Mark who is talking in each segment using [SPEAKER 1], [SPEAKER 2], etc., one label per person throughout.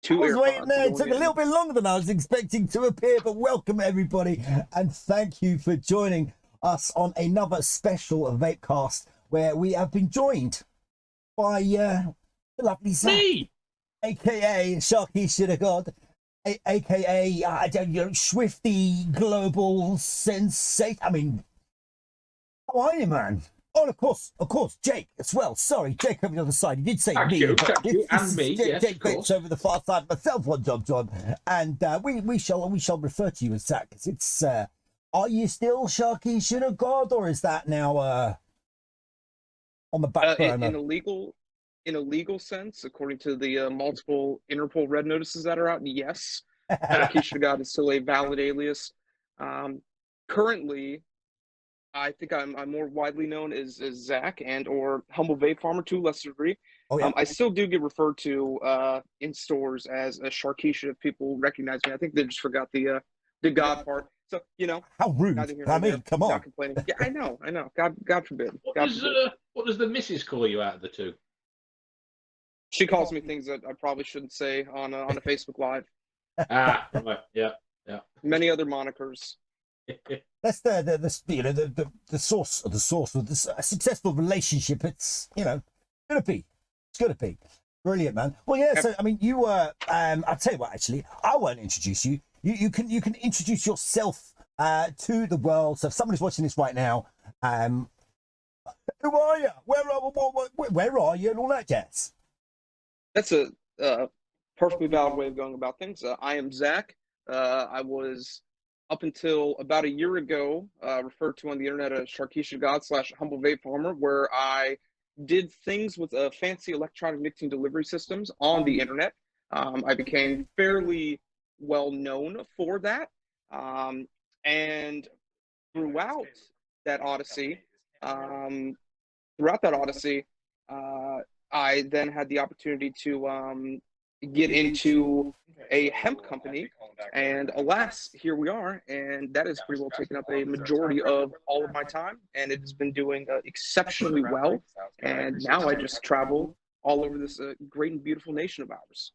[SPEAKER 1] Two
[SPEAKER 2] I was waiting
[SPEAKER 1] AirPods
[SPEAKER 2] there. It
[SPEAKER 1] going
[SPEAKER 2] took a
[SPEAKER 1] in.
[SPEAKER 2] little bit longer than I was expecting to appear, but welcome everybody, and thank you for joining us on another special Vapecast where we have been joined by the lovely Zach,
[SPEAKER 3] Me!
[SPEAKER 2] aka Sharkeisha Da God, aka Schwifty Global Sensate. I mean, how are you, man? Oh, of course, Jake as well. Sorry, Jake over the other side. He did say
[SPEAKER 3] Thank
[SPEAKER 2] me,
[SPEAKER 3] you,
[SPEAKER 2] but
[SPEAKER 3] thank you,
[SPEAKER 2] this
[SPEAKER 3] and
[SPEAKER 2] is
[SPEAKER 3] me,
[SPEAKER 2] Jake,
[SPEAKER 3] yes,
[SPEAKER 2] Jake
[SPEAKER 3] of course.
[SPEAKER 2] Bates over the far side. Myself, one job, and we shall refer to you as Zach. Because it's are you still Sharkeisha Da God, or is that now on the back burner?
[SPEAKER 1] In a legal sense, according to the multiple Interpol red notices that are out, yes, Sharkeisha Da God is still a valid alias. Currently, I think I'm more widely known as Zach and or Humble Vape Farmer to a lesser degree.
[SPEAKER 2] Oh yeah.
[SPEAKER 1] I still do get referred to in stores as a Sharkeisha if people recognize me. I think they just forgot the God part. So
[SPEAKER 2] How rude!
[SPEAKER 1] neither here
[SPEAKER 2] I
[SPEAKER 1] nor there.
[SPEAKER 2] mean, come on.
[SPEAKER 1] Not complaining. Yeah, I know. God forbid.
[SPEAKER 3] What
[SPEAKER 1] God
[SPEAKER 3] does
[SPEAKER 1] forbid.
[SPEAKER 3] what does the missus call you out of the two?
[SPEAKER 1] She calls me things that I probably shouldn't say on a Facebook Live.
[SPEAKER 3] Right, yeah.
[SPEAKER 1] Many other monikers.
[SPEAKER 2] That's the source of the successful relationship. It's gonna be brilliant, man. Well, yeah. So I mean, you were. I'll tell you what. Actually, I won't introduce you. You can introduce yourself to the world. So if somebody's watching this right now, who are you? Where are you? And all that jazz.
[SPEAKER 1] That's a perfectly valid way of going about things. I am Zach. I was up until about a year ago referred to on the internet as Sharkeisha Da God / Humble Vape Farmer, where I did things with fancy electronic nicotine delivery systems on the internet. I became fairly well known for that, and throughout that odyssey, I then had the opportunity to get into a hemp company, and alas, here we are, and that has pretty well taken up a majority of all of my time, and it has been doing exceptionally well, and now I just travel all over this great and beautiful nation of ours.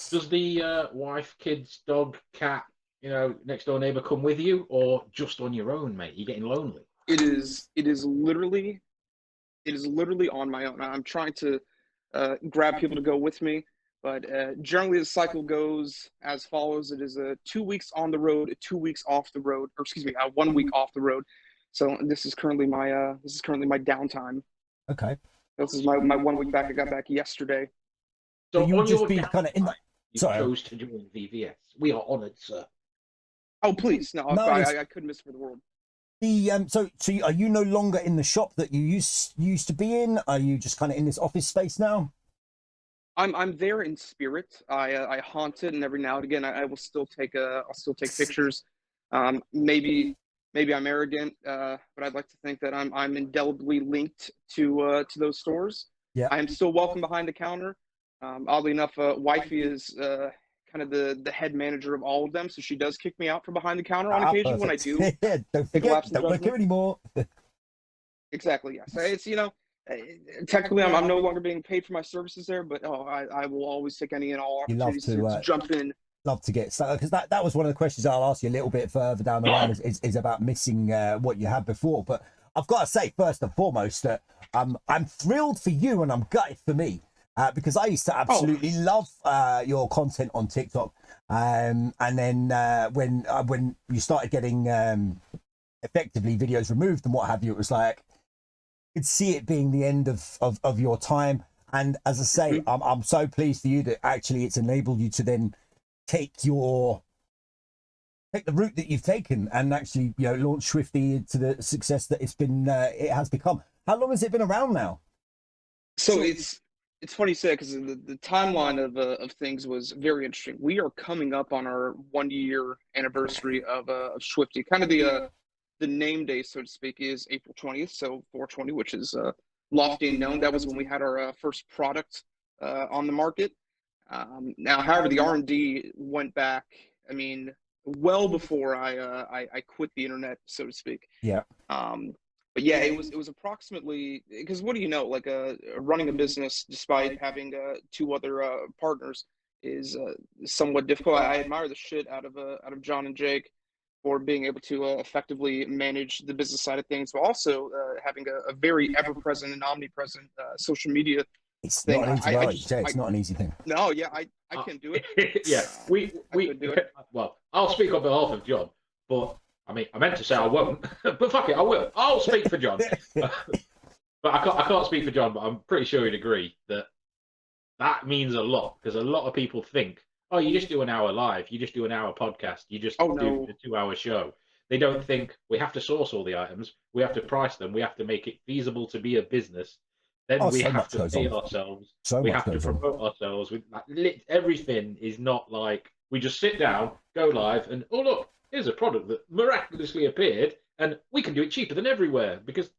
[SPEAKER 3] Does the wife, kids, dog, cat, next door neighbour come with you, or just on your own, mate? You're getting lonely.
[SPEAKER 1] It is literally on my own. I'm trying to grab people to go with me, but generally the cycle goes as follows. It is 2 weeks on the road, 2 weeks off the road, or excuse me, 1 week off the road. So this is currently my downtime.
[SPEAKER 2] Okay.
[SPEAKER 1] This is my 1 week back. I got back yesterday.
[SPEAKER 2] So you would just be kind of in the.
[SPEAKER 3] You
[SPEAKER 2] Sorry.
[SPEAKER 3] chose to join VVS. We are honoured, sir.
[SPEAKER 1] Oh please, no, I couldn't miss it for the world.
[SPEAKER 2] So are you no longer in the shop that you used to be in? Are you just kind of in this office space now?
[SPEAKER 1] I'm there in spirit. I haunt it, and every now and again I will still take pictures. Maybe I'm arrogant, but I'd like to think that I'm indelibly linked to those stores.
[SPEAKER 2] Yeah.
[SPEAKER 1] I am still welcome behind the counter. Oddly enough, wifey is kind of the head manager of all of them, so she does kick me out from behind the counter on occasion when I do.
[SPEAKER 2] Yeah, don't forget, don't work here anymore.
[SPEAKER 1] Exactly, yes. It's technically I'm no longer being paid for my services there, but I will always take any and all opportunities to jump in.
[SPEAKER 2] Love to get started, because that was one of the questions I'll ask you a little bit further down the line is about missing what you had before. But I've got to say first and foremost that I'm thrilled for you and I'm gutted for me. Because I used to absolutely love your content on TikTok, and then when you started getting effectively videos removed and what have you, it was like you could see it being the end of your time. And as I say, I'm so pleased for you that actually it's enabled you to then take the route that you've taken and actually launch Schwifty into the success that it has become. How long has it been around now?
[SPEAKER 1] So it's funny you say because the timeline of things was very interesting. We are coming up on our 1 year anniversary of Schwifty. Kind of the name day, so to speak, is April 20th, so 420, which is lofty and known. That was when we had our first product on the market. Now, however, the R&D went back. I mean, well before I quit the internet, so to speak.
[SPEAKER 2] Yeah.
[SPEAKER 1] But yeah, it was approximately, because what do you know, like running a business despite having two other partners is somewhat difficult. I admire the shit out of John and Jake for being able to effectively manage the business side of things, but also having a very ever-present and omnipresent social media
[SPEAKER 2] It's
[SPEAKER 1] thing.
[SPEAKER 2] not an easy it's not an easy thing.
[SPEAKER 1] No, yeah, I can't do it.
[SPEAKER 3] Yeah, we
[SPEAKER 1] could do it.
[SPEAKER 3] Well, I'll speak on behalf of John, but I mean, I meant to say I won't, but fuck it, I will. I'll speak for John. But I can't speak for John, but I'm pretty sure he'd agree that means a lot, because a lot of people think, oh, you just do an hour live, you just do an hour podcast, you just do a 2-hour show. They don't think we have to source all the items, we have to price them, we have to make it feasible to be a business. Then we have to pay ourselves. We have to promote ourselves. Everything is not like we just sit down, go live, and oh look, here's a product that miraculously appeared, and we can do it cheaper than everywhere because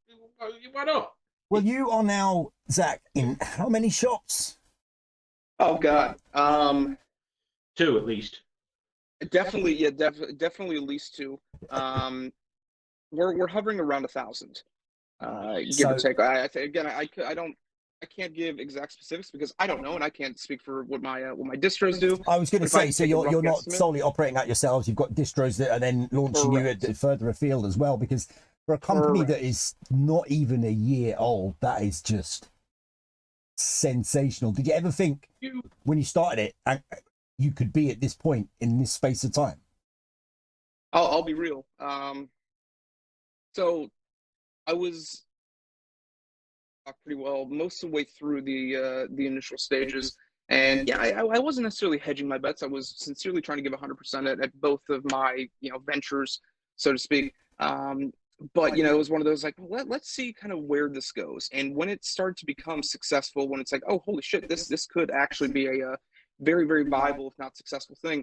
[SPEAKER 3] why not?
[SPEAKER 2] Well, you are now, Zach, in how many shops?
[SPEAKER 1] Oh God,
[SPEAKER 3] 2 at least.
[SPEAKER 1] Definitely at least 2. We're hovering around 1,000, give or take. I can't give exact specifics because I don't know, and I can't speak for what my distros do.
[SPEAKER 2] I was going to say, so you're not solely operating out yourselves. You've got distros that are then launching you further afield as well. Because for a company that is not even a year old, that is just sensational. Did you ever think when you started it, you could be at this point in this space of time?
[SPEAKER 1] I'll be real. So I was pretty well most of the way through the initial stages, and yeah, I wasn't necessarily hedging my bets. I was sincerely trying to give 100% at both of my ventures, so to speak. But it was one of those like, well, let's see kind of where this goes. And when it started to become successful, when it's like, oh holy shit, this could actually be a very, very viable, if not successful thing.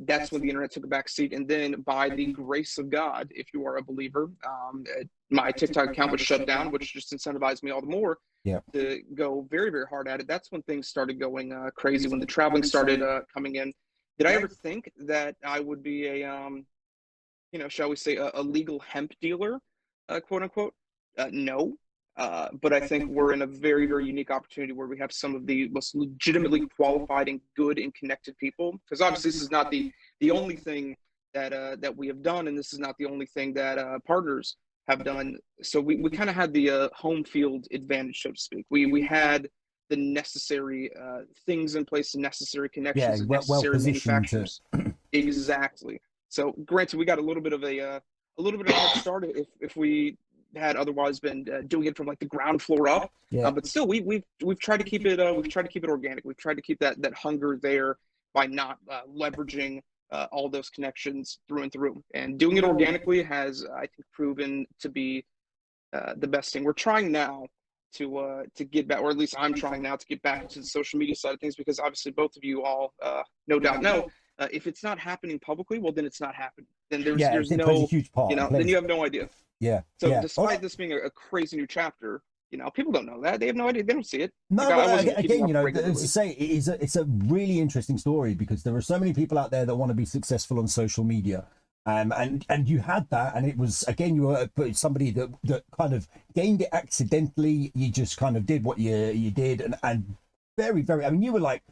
[SPEAKER 1] That's when the internet took a back seat. And then by the grace of God, if you are a believer, my TikTok account was shut down, which just incentivized me all the more to go very, very hard at it. That's when things started going crazy, when the traveling started coming in. Did I ever think that I would be a, shall we say, a legal hemp dealer, quote unquote? No. But I think we're in a very, very unique opportunity where we have some of the most legitimately qualified and good and connected people. Because obviously this is not the only thing that we have done, and this is not the only thing that partners have done. So we kind of had the home field advantage, so to speak. We had the necessary things in place, the necessary connections, the necessary manufacturers. Exactly. So granted, we got a little bit of a head start if we had otherwise been doing it from like the ground floor up. But still, we've tried to keep it organic. We've tried to keep that hunger there by not leveraging all those connections through and through. And doing it organically has, I think, proven to be the best thing. We're trying now to get back, or at least I'm trying now to get back into the social media side of things, because obviously both of you all no doubt know. If it's not happening publicly, well, then it's not happening. Then there's no,
[SPEAKER 2] plays a huge part.
[SPEAKER 1] Then you have no idea.
[SPEAKER 2] Yeah.
[SPEAKER 1] So despite this being a crazy new chapter, people don't know that. They have no idea. They don't see it.
[SPEAKER 2] No, again, as I say, it's a really interesting story, because there are so many people out there that want to be successful on social media. And you had that, and it was, again, you were somebody that kind of gained it accidentally. You just kind of did what you did, and very, very, I mean, you were like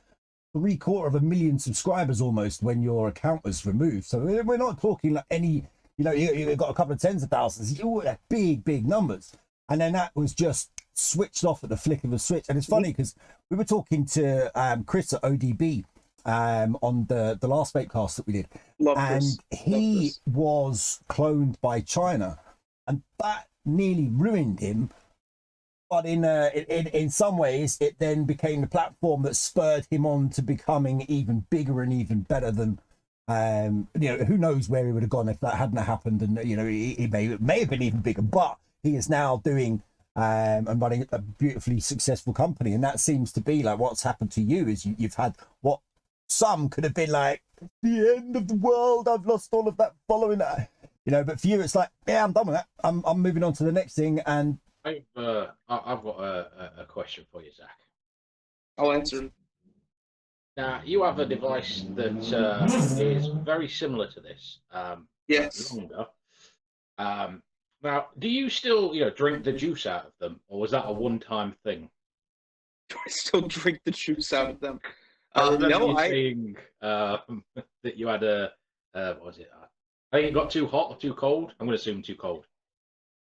[SPEAKER 2] 750,000 subscribers almost when your account was removed. So we're not talking like any, you got a couple of tens of thousands. You were at big numbers, and then that was just switched off at the flick of a switch. And it's funny because we were talking to Chris at ODB on the last Vapecast that we did, and he was cloned by China, and that nearly ruined him. But in some ways, it then became the platform that spurred him on to becoming even bigger and even better than, who knows where he would have gone if that hadn't happened. And, he may have been even bigger, but he is now doing and running a beautifully successful company. And that seems to be like what's happened to you is you've had what some could have been like the end of the world. I've lost all of that following that, but for you, it's like, yeah, I'm done with that. I'm moving on to the next thing. And
[SPEAKER 3] I've got a question for you, Zach.
[SPEAKER 1] I'll answer.
[SPEAKER 3] Now, you have a device that is very similar to this.
[SPEAKER 1] Yes.
[SPEAKER 3] Longer. Now, do you still, drink the juice out of them, or was that a one-time thing?
[SPEAKER 1] Do I still drink the juice out of them?
[SPEAKER 3] I remember
[SPEAKER 1] No,
[SPEAKER 3] you saying that you had a what was it? I think it got too hot or too cold. I'm going to assume too cold.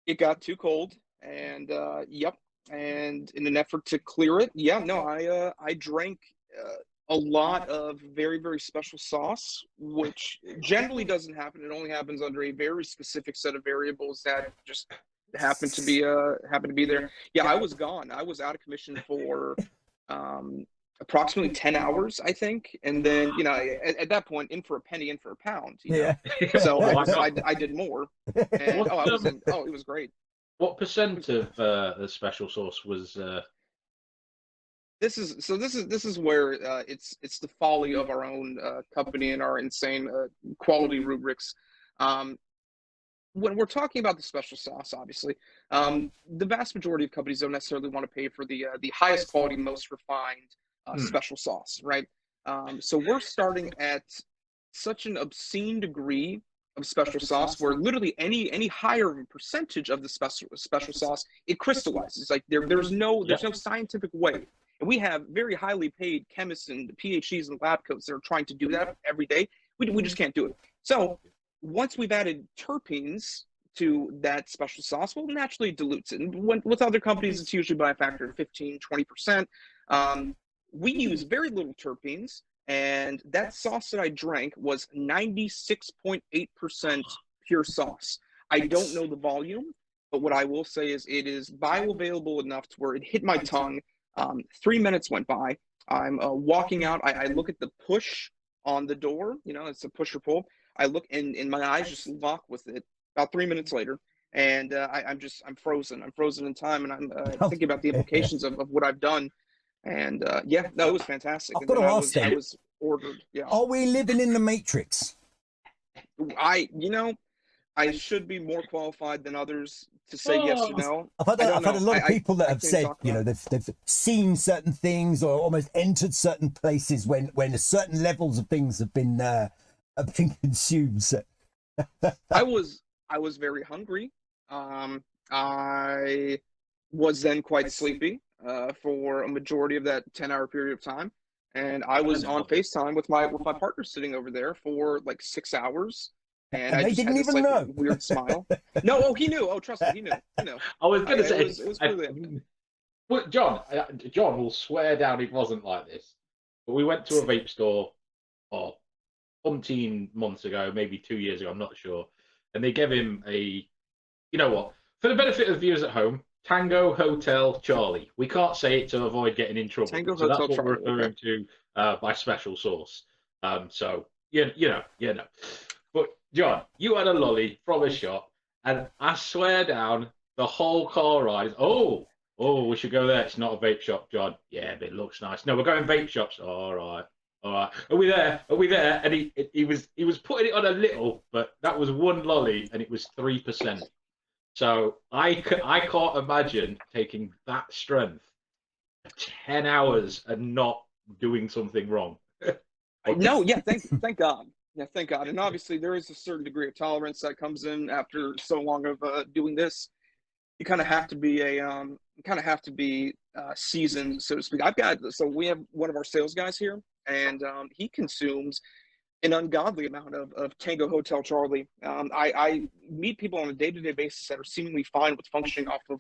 [SPEAKER 1] it got too cold, and yep. And in an effort to clear it, yeah, no, I drank a lot of very, very special sauce, which generally doesn't happen. It only happens under a very specific set of variables that just happen to be there. Yeah, I was gone. I was out of commission for approximately 10 hours, I think. And then, at that point, in for a penny, in for a pound,
[SPEAKER 2] Yeah.
[SPEAKER 1] So
[SPEAKER 3] Oh my
[SPEAKER 1] I did more. And it was great.
[SPEAKER 3] What percent of the special sauce was?
[SPEAKER 1] This is where it's the folly of our own company and our insane quality rubrics. When we're talking about the special sauce, obviously, the vast majority of companies don't necessarily want to pay for the highest quality, most refined special sauce, right? So we're starting at such an obscene degree of special sauce where literally any higher of a percentage of the special sauce, it crystallizes. Like there's no scientific way. And we have very highly paid chemists and PhDs and lab coats that are trying to do that every day. We just can't do it. So once we've added terpenes to that special sauce, well, naturally it dilutes it. And with other companies, it's usually by a factor of 15, 20%. We use very little terpenes, and that sauce that I drank was 96.8% pure sauce. I don't know the volume, but what I will say is it is bioavailable enough to where it hit my tongue. 3 minutes went by. I'm walking out. I look at the push on the door. It's a push or pull. I look and my eyes just lock with it. About 3 minutes later, and I'm frozen. I'm frozen in time, and I'm thinking about the implications of what I've done. And it was fantastic.
[SPEAKER 2] I've got to ask
[SPEAKER 1] I was ordered. Yeah.
[SPEAKER 2] Are we living in the Matrix?
[SPEAKER 1] I should be more qualified than others to say yes or no.
[SPEAKER 2] I've had a lot of people that have said, they've seen certain things or almost entered certain places when certain levels of things have been consumed. So.
[SPEAKER 1] I was very hungry. I was then quite sleepy for a majority of that 10-hour period of time, and I was on FaceTime with my partner sitting over there for like 6 hours. And I
[SPEAKER 2] they
[SPEAKER 1] just
[SPEAKER 2] didn't
[SPEAKER 1] had this,
[SPEAKER 2] even know.
[SPEAKER 1] Weird smile. No, he knew. Oh, trust me, he knew.
[SPEAKER 3] I was going to say,
[SPEAKER 1] it was really.
[SPEAKER 3] Well, John will swear down it wasn't like this. But we went to a vape store, 15 months ago, maybe 2 years ago, I'm not sure. And they gave him for the benefit of the viewers at home, Tango Hotel Charlie. We can't say it to avoid getting in trouble.
[SPEAKER 1] Tango
[SPEAKER 3] so
[SPEAKER 1] Hotel
[SPEAKER 3] that's what
[SPEAKER 1] Charlie,
[SPEAKER 3] we're referring to by special sauce. So you know. But John, you had a lolly from a shop, and I swear down the whole car ride. Oh, we should go there. It's not a vape shop, John. Yeah, but it looks nice. No, we're going vape shops. All right. Are we there? And he was putting it on a little, but that was one lolly, and it was 3%. So I can't imagine taking that strength 10 hours and not doing something wrong.
[SPEAKER 1] No, yeah, thank God. Yeah, thank God. And obviously, there is a certain degree of tolerance that comes in after so long of doing this. You kind of have to be seasoned, so to speak. We have one of our sales guys here, and he consumes an ungodly amount of Tango Hotel Charlie. I meet people on a day-to-day basis that are seemingly fine with functioning off of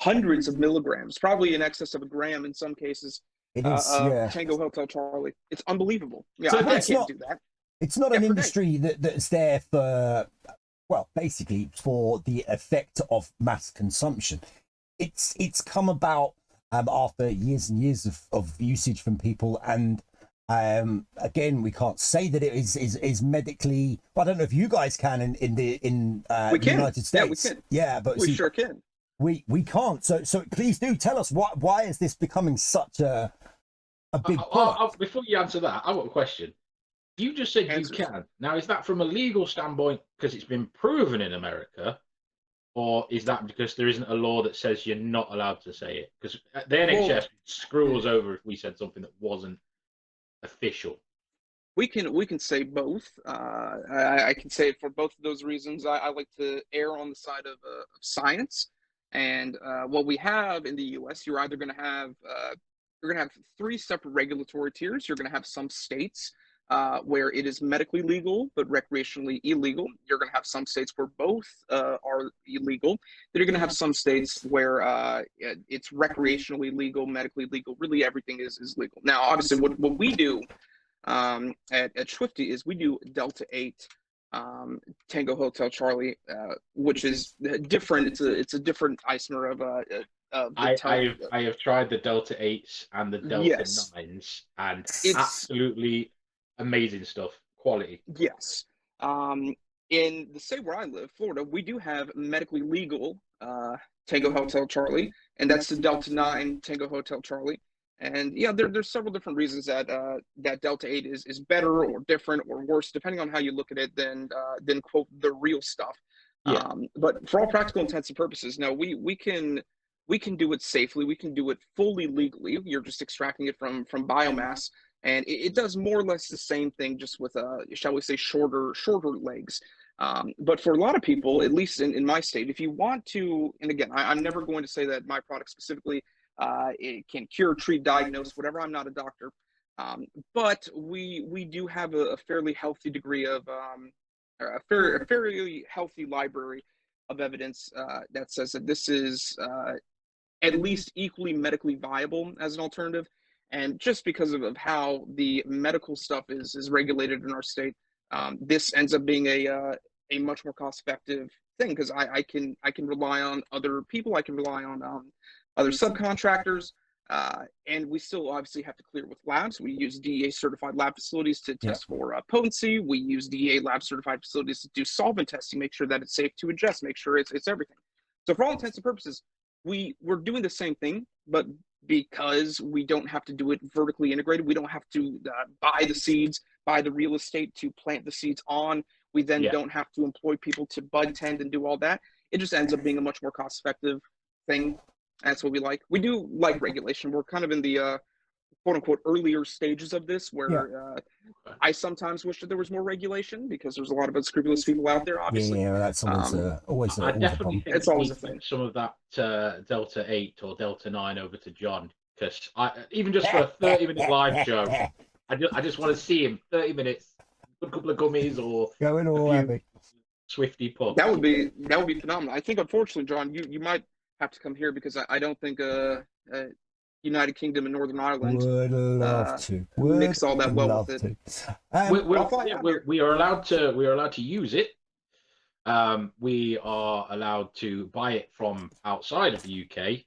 [SPEAKER 1] hundreds of milligrams, probably in excess of a gram in some cases.
[SPEAKER 2] It is,
[SPEAKER 1] Tango Hotel Charlie. It's unbelievable. Yeah,
[SPEAKER 2] So
[SPEAKER 1] I can't do that.
[SPEAKER 2] It's not an industry that's there for, well, basically for the effect of mass consumption. It's come about after years and years of usage from people, and again, we can't say that it is medically. Well, I don't know if you guys can in the United States.
[SPEAKER 1] Yeah, we can.
[SPEAKER 2] Yeah, but
[SPEAKER 1] we sure can.
[SPEAKER 2] We can't. So please do tell us why is this becoming such a big product?
[SPEAKER 3] Before you answer that, I've got a question. You just said you can. Now, is that from a legal standpoint because it's been proven in America, or is that because there isn't a law that says you're not allowed to say it? Because the NHS would screw us over if we said something that wasn't official.
[SPEAKER 1] We can say both. I can say it for both of those reasons. I like to err on the side of science. And what we have in the U.S., you're either going to have you're going to have three separate regulatory tiers. You're going to have some states where it is medically legal but recreationally illegal. You're going to have some states where both are illegal. Then you're going to have some states where it's recreationally legal, medically legal. Really, everything is legal. Now, obviously, what we do at Schwifty is we do Delta 8 Tango Hotel Charlie, which is different. It's a different isomer of
[SPEAKER 3] I have tried the Delta 8s and the Delta
[SPEAKER 1] Yes.
[SPEAKER 3] 9s, and
[SPEAKER 1] It's
[SPEAKER 3] absolutely amazing stuff. Quality.
[SPEAKER 1] yes. In the state where I live, Florida, we do have medically legal Tango Hotel Charlie, and that's the Delta 9 Tango Hotel Charlie. And yeah, there's several different reasons that that Delta 8 is better or different or worse, depending on how you look at it, than quote the real stuff.
[SPEAKER 3] Yeah.
[SPEAKER 1] But for all practical intents and purposes, no, we can do it safely. We can do it fully legally. You're just extracting it from biomass, and it does more or less the same thing, just with shall we say, shorter legs. But for a lot of people, at least in my state, if you want to, and again, I'm never going to say that my product specifically it can cure, treat, diagnose, whatever. I'm not a doctor, but we do have a fairly healthy degree of a fairly healthy library of evidence that says that this is at least equally medically viable as an alternative. And just because of how the medical stuff is regulated in our state, this ends up being a much more cost-effective thing, because I can rely on other people. I can rely on other subcontractors, and we still obviously have to clear with labs. We use DEA certified lab facilities to test for potency. We use DEA lab certified facilities to do solvent testing, make sure that it's safe to ingest, make sure it's everything. So for all intents and purposes, we're doing the same thing, but because we don't have to do it vertically integrated, we don't have to buy the seeds, buy the real estate to plant the seeds on. We then don't have to employ people to bud tend and do all that. It just ends up being a much more cost-effective thing. That's what we like. We do like regulation. We're kind of in the quote-unquote earlier stages of this, where I sometimes wish that there was more regulation, because there's a lot of unscrupulous people out there, obviously.
[SPEAKER 2] Yeah, that's always
[SPEAKER 3] I
[SPEAKER 2] a
[SPEAKER 3] definitely
[SPEAKER 2] problem.
[SPEAKER 3] think
[SPEAKER 1] It's always a thing.
[SPEAKER 3] some of that Delta 8 or Delta 9 over to John, because even just for a 30-minute live show, I just want to see him 30 minutes, a couple of gummies or
[SPEAKER 2] Going all happy.
[SPEAKER 3] Swifty pub.
[SPEAKER 1] That would be phenomenal. I think, unfortunately, John, you might have to come here, because I don't think United Kingdom and Northern Ireland
[SPEAKER 2] Would love to.
[SPEAKER 1] mix all that well with it.
[SPEAKER 3] We are allowed to use it. We are allowed to buy it from outside of the UK,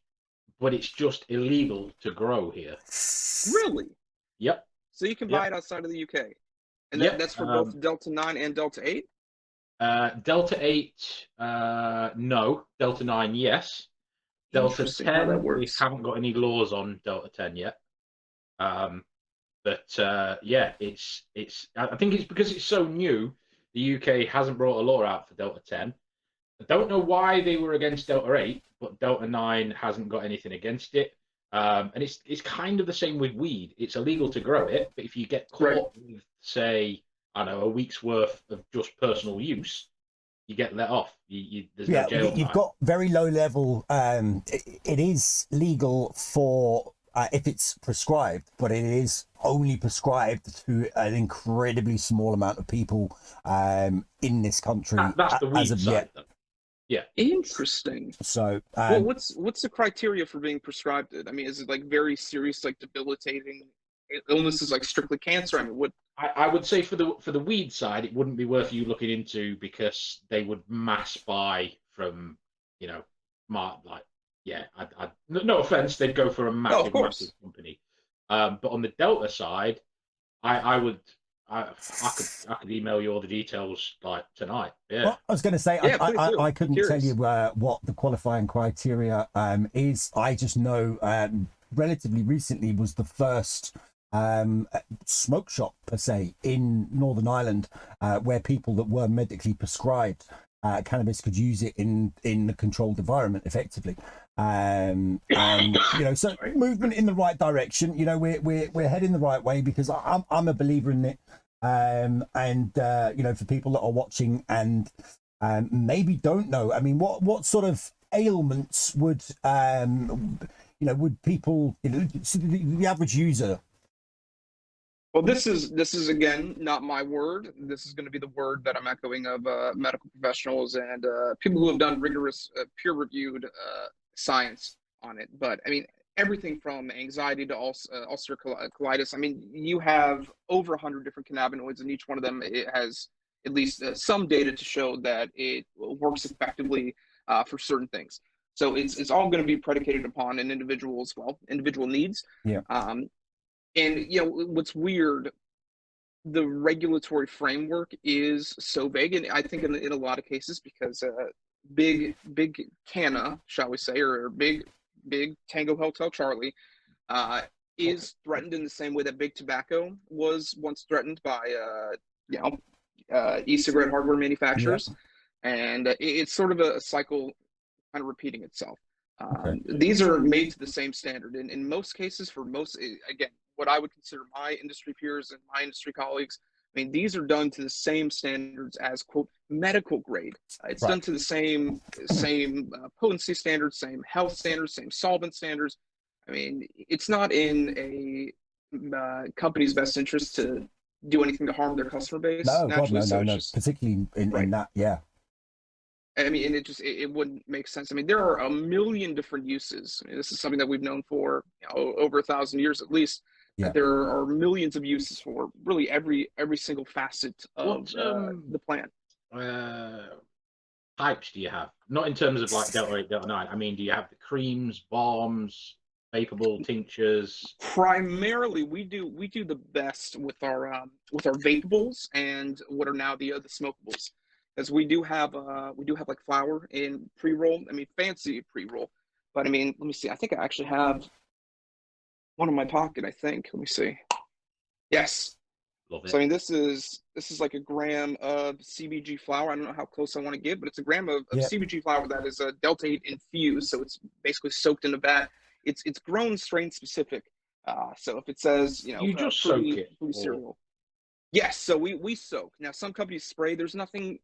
[SPEAKER 3] but it's just illegal to grow here.
[SPEAKER 1] Really?
[SPEAKER 3] Yep.
[SPEAKER 1] So you can buy it outside of the UK, and that's for both Delta 9 and Delta 8.
[SPEAKER 3] Delta 8, no. Delta 9, yes. Delta 10, we haven't got any laws on Delta 10 yet. But it's. I think it's because it's so new. The UK hasn't brought a law out for Delta 10. I don't know why they were against Delta 8, but Delta 9 hasn't got anything against it. And it's kind of the same with weed. It's illegal to grow it, but if you get caught with, say, I don't know, a week's worth of just personal use, you get let off. There's no jail time.
[SPEAKER 2] You've got very low level. It is legal for if it's prescribed, but it is only prescribed to an incredibly small amount of people in this country.
[SPEAKER 3] That's the weed
[SPEAKER 2] as of
[SPEAKER 3] side,
[SPEAKER 2] yet.
[SPEAKER 3] though. Yeah.
[SPEAKER 1] Interesting.
[SPEAKER 2] So,
[SPEAKER 1] well, what's the criteria for being prescribed it? I mean, is it like very serious, like debilitating illnesses, like strictly cancer? I mean, what?
[SPEAKER 3] I would say for the weed side, it wouldn't be worth you looking into, because they would mass buy from, no offense, they'd go for a massive company. But on the Delta side, I could email you all the details like tonight. Yeah.
[SPEAKER 2] Well, I was going to say, I couldn't tell you what the qualifying criteria is. I just know relatively recently was the first smoke shop, per se, in Northern Ireland, where people that were medically prescribed cannabis could use it in a controlled environment effectively. So movement in the right direction. We're heading the right way, because I'm a believer in it. For people that are watching and maybe don't know, I mean, what sort of ailments would would people, the average user?
[SPEAKER 1] Well, this is again not my word. This is going to be the word that I'm echoing of medical professionals and people who have done rigorous, peer-reviewed science on it. But I mean, everything from anxiety to ulcer colitis. I mean, you have over 100 different cannabinoids, and each one of them it has at least some data to show that it works effectively for certain things. So it's all going to be predicated upon an individual's individual needs.
[SPEAKER 2] Yeah.
[SPEAKER 1] And what's weird, the regulatory framework is so vague, and I think in a lot of cases because big canna, shall we say, or big Tango Hotel Charlie, is threatened in the same way that big tobacco was once threatened by e-cigarette hardware manufacturers, and it's sort of a cycle kind of repeating itself. These are made to the same standard, and in most cases, for most, again, what I would consider my industry peers and my industry colleagues, I mean, these are done to the same standards as, quote, medical grade. It's done to the same potency standards, same health standards, same solvent standards. I mean, it's not in a company's best interest to do anything to harm their customer base.
[SPEAKER 2] No,
[SPEAKER 1] naturally.
[SPEAKER 2] God, no. Particularly in that, yeah.
[SPEAKER 1] I mean, and it wouldn't make sense. I mean, there are a million different uses. I mean, this is something that we've known for over 1,000 years at least.
[SPEAKER 2] Yeah.
[SPEAKER 1] There are millions of uses for really every single facet of the plant.
[SPEAKER 3] Types do you have? Not in terms of like Delta 8, Delta 9. I mean, do you have the creams, bombs, vapeable tinctures?
[SPEAKER 1] Primarily, we do the best with our vapables and what are now the smokables. As we do have like flower in pre-roll. I mean, fancy pre-roll. But I mean, let me see. I think I actually have one in my pocket, I think. Let me see. Yes.
[SPEAKER 3] Love it.
[SPEAKER 1] So I mean, this is like a gram of CBG flower. I don't know how close I want to give, but it's a gram of CBG flower that is Delta 8 infused. So it's basically soaked in a vat. It's grown strain specific. So if it says
[SPEAKER 3] you just soak it
[SPEAKER 1] cereal. Yes. So we soak. Now some companies spray. There's nothing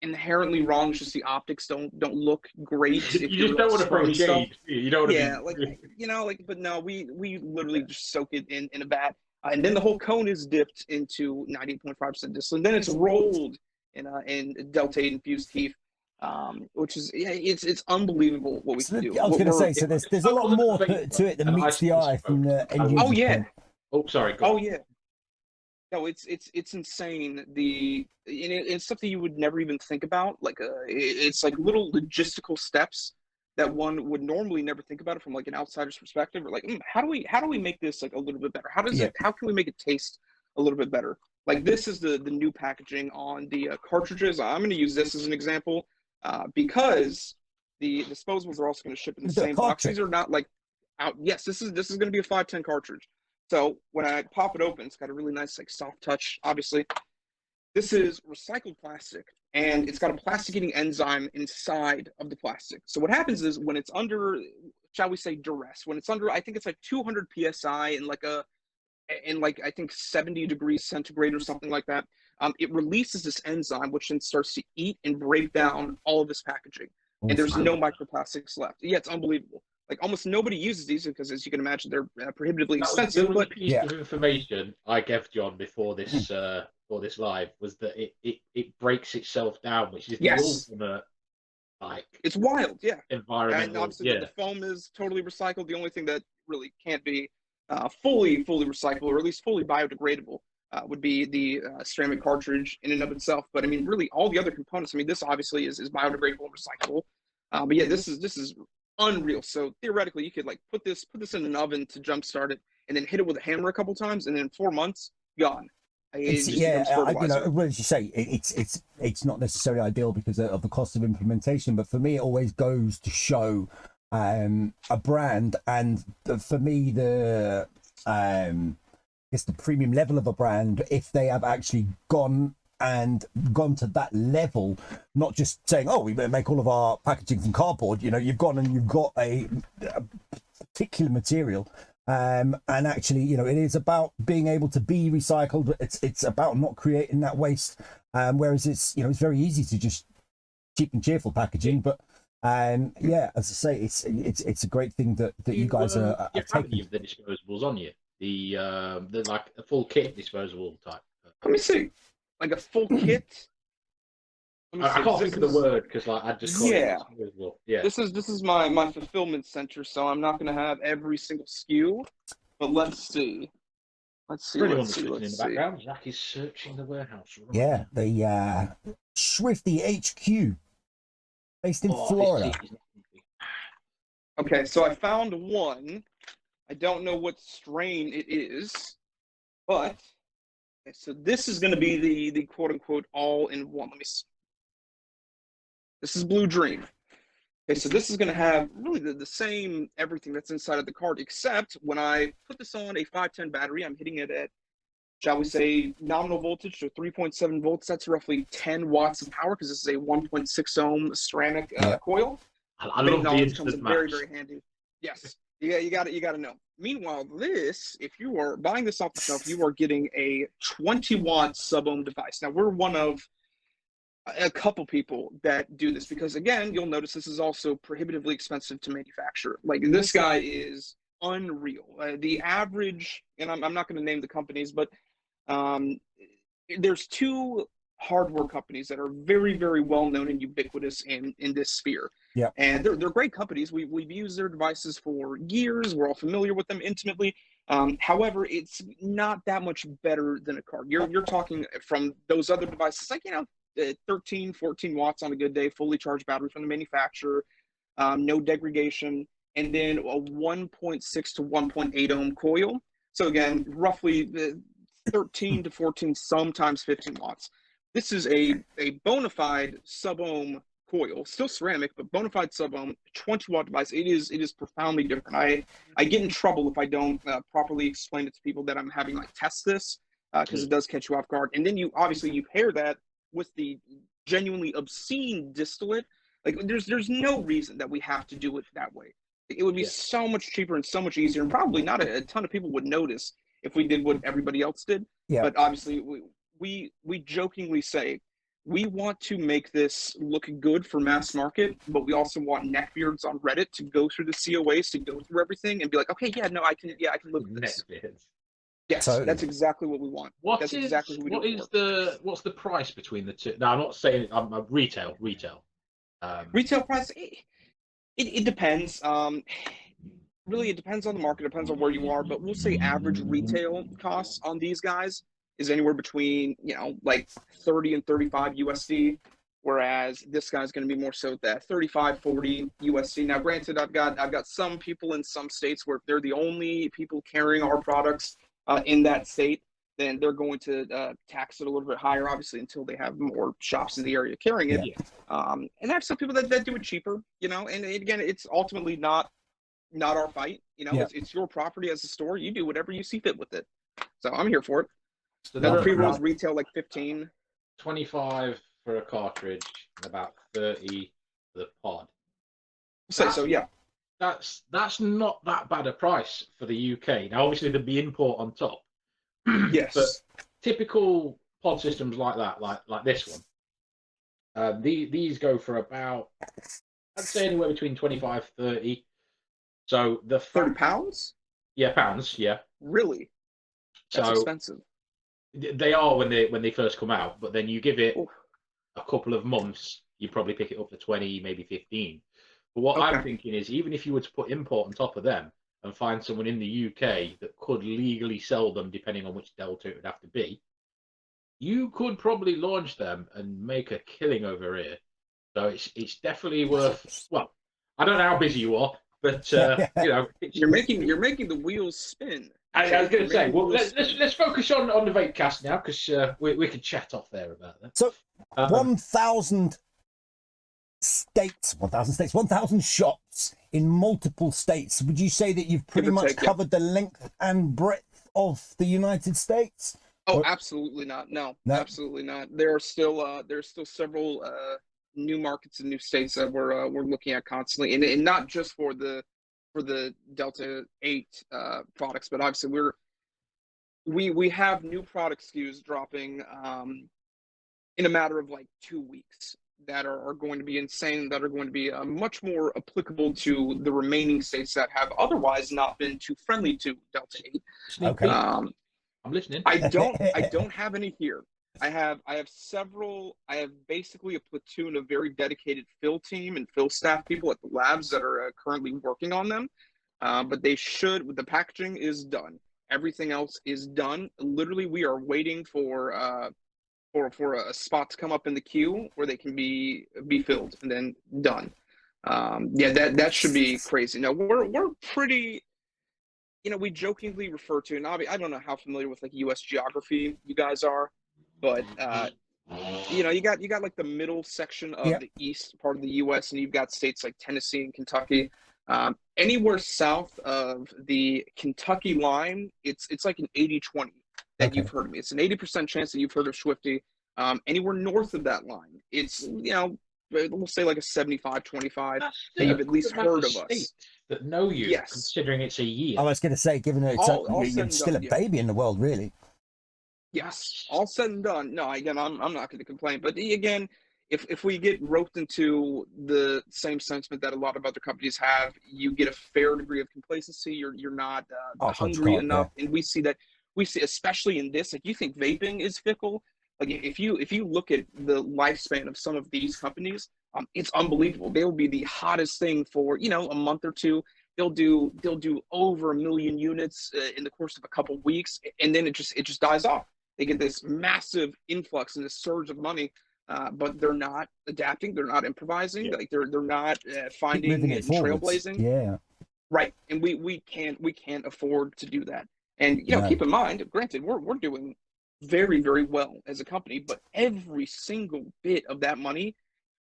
[SPEAKER 1] inherently wrong. It's just the optics don't look great.
[SPEAKER 3] You just don't want to throw shade. You don't want to
[SPEAKER 1] but no, we literally just soak it in a vat, and then the whole cone is dipped into 90.5% distillate. Then it's rolled in Delta 8 infused teeth, which is it's unbelievable what we can do.
[SPEAKER 2] I was going to say, so there's a lot more to it than meets the eye from the end user.
[SPEAKER 1] Oh yeah.
[SPEAKER 3] Oh, sorry.
[SPEAKER 1] Oh yeah. No, it's insane. It's stuff that you would never even think about. Like it's like little logistical steps that one would normally never think about it from like an outsider's perspective. Or like, how do we make this like a little bit better? How can we make it taste a little bit better? Like this is the new packaging on the cartridges. I'm going to use this as an example because the disposables are also going to ship in the same box. These are not like out. Yes, this is going to be a 510 cartridge. So when I pop it open, it's got a really nice like soft touch. Obviously, this is recycled plastic, and it's got a plastic-eating enzyme inside of the plastic. So what happens is when it's under, shall we say, duress, when it's under, I think it's like 200 psi and I think 70 degrees centigrade or something like that, it releases this enzyme, which then starts to eat and break down all of this packaging, and there's no microplastics left. Yeah, it's unbelievable. Like almost nobody uses these because, as you can imagine, they're prohibitively expensive.
[SPEAKER 3] The piece of information I gave John before this live was that it breaks itself down, which is the ultimate
[SPEAKER 1] it's wild,
[SPEAKER 3] environmental.
[SPEAKER 1] And obviously the foam is totally recycled. The only thing that really can't be fully recyclable, or at least fully biodegradable, would be the ceramic cartridge in and of itself. But I mean, really, all the other components. I mean, this obviously is biodegradable and recyclable. But yeah, this is unreal. So theoretically, you could like put this in an oven to jumpstart it, and then hit it with a hammer a couple times, and in 4 months, gone.
[SPEAKER 2] What did you say? It's not necessarily ideal because of the cost of implementation, but for me, it always goes to show a brand, and for me, the premium level of a brand, if they have actually gone to that level, not just saying, oh, we make all of our packaging from cardboard. You've gone and you've got a particular material, and actually, it is about being able to be recycled. It's about not creating that waste. Whereas it's very easy to just cheap and cheerful packaging, but Yeah, as I say, it's a great thing that you guys are
[SPEAKER 3] You have any
[SPEAKER 2] taking.
[SPEAKER 3] of the disposables on you? The like a full kit disposable type.
[SPEAKER 1] Let me see. Like a full kit. Let me see.
[SPEAKER 3] I can't think of the word because like I just call it
[SPEAKER 1] Yeah.
[SPEAKER 3] disposable. Yeah.
[SPEAKER 1] This is my fulfillment center, so I'm not going to have every single SKU. But let's see.
[SPEAKER 3] For anyone that's listening in the background, Zach is searching the warehouse. Right
[SPEAKER 2] Yeah,
[SPEAKER 3] now.
[SPEAKER 2] the Schwifty HQ, based in Florida.
[SPEAKER 1] Okay, so I found one. I don't know what strain it is, but okay, so this is going to be the quote unquote all in one. Let me see. This is Blue Dream. Okay, so this is going to have really the same everything that's inside of the card, except when I put this on a 510 battery, I'm hitting it at, shall we say, nominal voltage to 3.7 volts. That's roughly 10 watts of power because this is a 1.6 ohm ceramic coil.
[SPEAKER 3] I love the instant match.
[SPEAKER 1] Very, very handy. Yes, you got to know. Meanwhile, this, if you are buying this off the shelf, you are getting a 20 watt sub ohm device. Now we're one of a couple people that do this because, again, you'll notice this is also prohibitively expensive to manufacture. Like, this guy is unreal. The average, and I'm not going to name the companies, but there's two hardware companies that are very, very well known and ubiquitous in this sphere.
[SPEAKER 2] Yeah,
[SPEAKER 1] and they're great companies. We've used their devices for years. We're all familiar with them intimately. However, it's not that much better than a card. You're talking from those other devices, like 13, 14 watts on a good day, fully charged battery from the manufacturer, no degradation, and then a 1.6 to 1.8 ohm coil. So again, roughly 13 to 14, sometimes 15 watts. This is a bona fide sub-ohm coil, still ceramic, but bona fide sub-ohm, 20 watt device. It is profoundly different. I get in trouble if I don't properly explain it to people that I'm having test this, because it does catch you off guard. And then you pair that with the genuinely obscene distillate. Like, there's no reason that we have to do it that way. It would be so much cheaper and so much easier, and probably not a ton of people would notice if we did what everybody else did.
[SPEAKER 2] Yeah.
[SPEAKER 1] But obviously, we jokingly say we want to make this look good for mass market, but we also want neckbeards on Reddit to go through the COAs, to go through everything and be like, okay, I can live with this.
[SPEAKER 3] Neckbeards.
[SPEAKER 1] Yes, totally. That's exactly what we want. What's
[SPEAKER 3] the price between the two? No, I'm not saying I'm retail.
[SPEAKER 1] Retail price, it depends. Really, it depends on the market, depends on where you are, but we'll say average retail costs on these guys is anywhere between 30 and 35 USD, whereas this guy's going to be more so that 35, 40 USD. Now, granted, I've got some people in some states where if they're the only people carrying our products in that state, then they're going to tax it a little bit higher, obviously, until they have more shops in the area carrying it. Yeah. And I have some people that do it cheaper, and again, it's ultimately not our fight. It's your property as a store. You do whatever you see fit with it. So I'm here for it. So the pre-rolls retail 15.
[SPEAKER 3] 25 for a cartridge and about 30 for the pod.
[SPEAKER 1] Yeah.
[SPEAKER 3] That's not that bad a price for the UK. Now, obviously, there'd be import on top.
[SPEAKER 1] Yes.
[SPEAKER 3] But typical pod systems like that, like this one, these go for about, I'd say, anywhere between 25, 30. So the
[SPEAKER 1] 30 pounds?
[SPEAKER 3] Yeah, pounds. Yeah.
[SPEAKER 1] Really? That's expensive.
[SPEAKER 3] They are when they first come out, but then you give it a couple of months, you probably pick it up for 20, maybe 15. But what I'm thinking is, even if you were to put import on top of them and find someone in the UK that could legally sell them, depending on which Delta it would have to be, you could probably launch them and make a killing over here. So it's definitely worth. Well, I don't know how busy you are, but
[SPEAKER 1] you're making the wheels spin.
[SPEAKER 3] I was going to say, well, let's focus on the Vapecast now, because we could chat off there about that.
[SPEAKER 2] So, 1,000 states, 1,000 shops in multiple states. Would you say that you've pretty much covered the length and breadth of the United States?
[SPEAKER 1] Oh, absolutely not. No, absolutely not. There are still several new markets and new states that we're looking at constantly, and not just for the Delta 8 products, but obviously we have new product SKUs dropping in a matter of 2 weeks. that are going to be insane, that are going to be much more applicable to the remaining states that have otherwise not been too friendly to Delta 8.
[SPEAKER 3] Sneak
[SPEAKER 2] Okay.
[SPEAKER 3] peek. I'm listening.
[SPEAKER 1] I don't have any here. I have several. I have basically a platoon of very dedicated fill team and fill staff people at the labs that are currently working on them. But they should. The packaging is done. Everything else is done. Literally, we are waiting for a spot to come up in the queue where they can be filled and then done. Yeah, that should be crazy. Now we're pretty. We jokingly refer to, and I don't know how familiar with like U.S. geography you guys are, but you got like the middle section of the east part of the U.S. and you've got states like Tennessee and Kentucky. Anywhere south of the Kentucky line, it's like an 80-20 that you've heard of me. It's an 80% chance that you've heard of Schwifty. Anywhere north of that line, it's we'll say like a 75-25 that you've at least heard of us.
[SPEAKER 3] That know you,
[SPEAKER 1] yes.
[SPEAKER 3] Considering it's a year.
[SPEAKER 2] I was going to say, given it's you're still a baby in the world, really.
[SPEAKER 1] Yes, all said and done. No, again, I'm not going to complain. But again, if we get roped into the same sentiment that a lot of other companies have, you get a fair degree of complacency. You're not hungry enough, and we see especially in this. Like, you think vaping is fickle? Like, if you look at the lifespan of some of these companies, it's unbelievable. They will be the hottest thing for a month or two. They'll do over 1 million units in the course of a couple weeks, and then it just dies off. They get this massive influx and this surge of money, but they're not adapting. They're not improvising. Like they're not finding and trailblazing.
[SPEAKER 2] Yeah,
[SPEAKER 1] right. And we can't afford to do that. And keep in mind, granted, we're doing very, very well as a company, but every single bit of that money,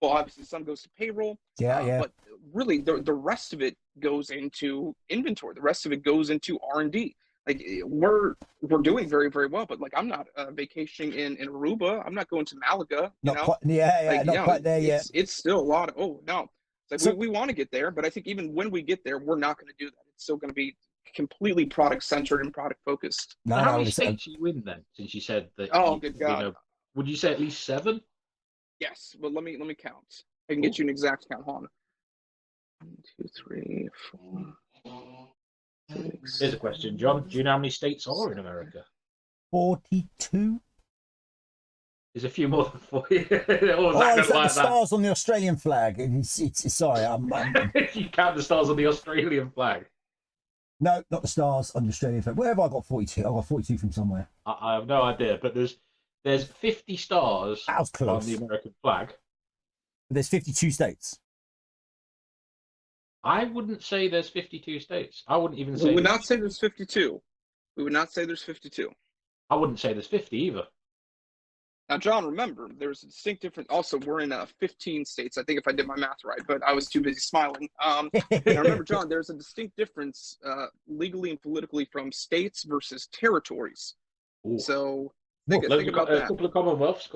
[SPEAKER 1] well, obviously some goes to payroll. But really, the rest of it goes into inventory. The rest of it goes into R&D. Like, we're doing very, very well, but like, I'm not vacationing in Aruba. I'm not going to Malaga.
[SPEAKER 2] Not quite there yet.
[SPEAKER 1] It's still a lot of It's like, we want to get there, but I think even when we get there, we're not going to do that. It's still going to be completely product centered and product focused.
[SPEAKER 3] How many states are you in then? Since you said that.
[SPEAKER 1] Oh, good God!
[SPEAKER 3] Would you say at least 7?
[SPEAKER 1] Yes, but let me count. I can get you an exact count. Hold on. 1, 2, 3, 4. 6.
[SPEAKER 3] Here's a question, John. Do you know how many states are in America?
[SPEAKER 2] 42.
[SPEAKER 3] There's a few more than 40.
[SPEAKER 2] Is that the stars on the Australian flag? Sorry,
[SPEAKER 3] You count the stars on the Australian flag?
[SPEAKER 2] No, not the stars on the Australian flag. Where have I got 42? I got 42 from somewhere.
[SPEAKER 3] I have no idea, but there's 50 stars on the American flag.
[SPEAKER 2] But there's 52 states.
[SPEAKER 3] I wouldn't say there's 52 states. I wouldn't even say.
[SPEAKER 1] We would not say there's 52. We would not say there's 52.
[SPEAKER 3] I wouldn't say there's 50 either.
[SPEAKER 1] Now, John, remember, there's a distinct difference. Also, we're in 15 states, I think, if I did my math right, but I was too busy smiling. Now, remember, John, there's a distinct difference legally and politically from states versus territories.
[SPEAKER 3] Ooh.
[SPEAKER 1] So think about that.
[SPEAKER 3] A couple of commonwealths.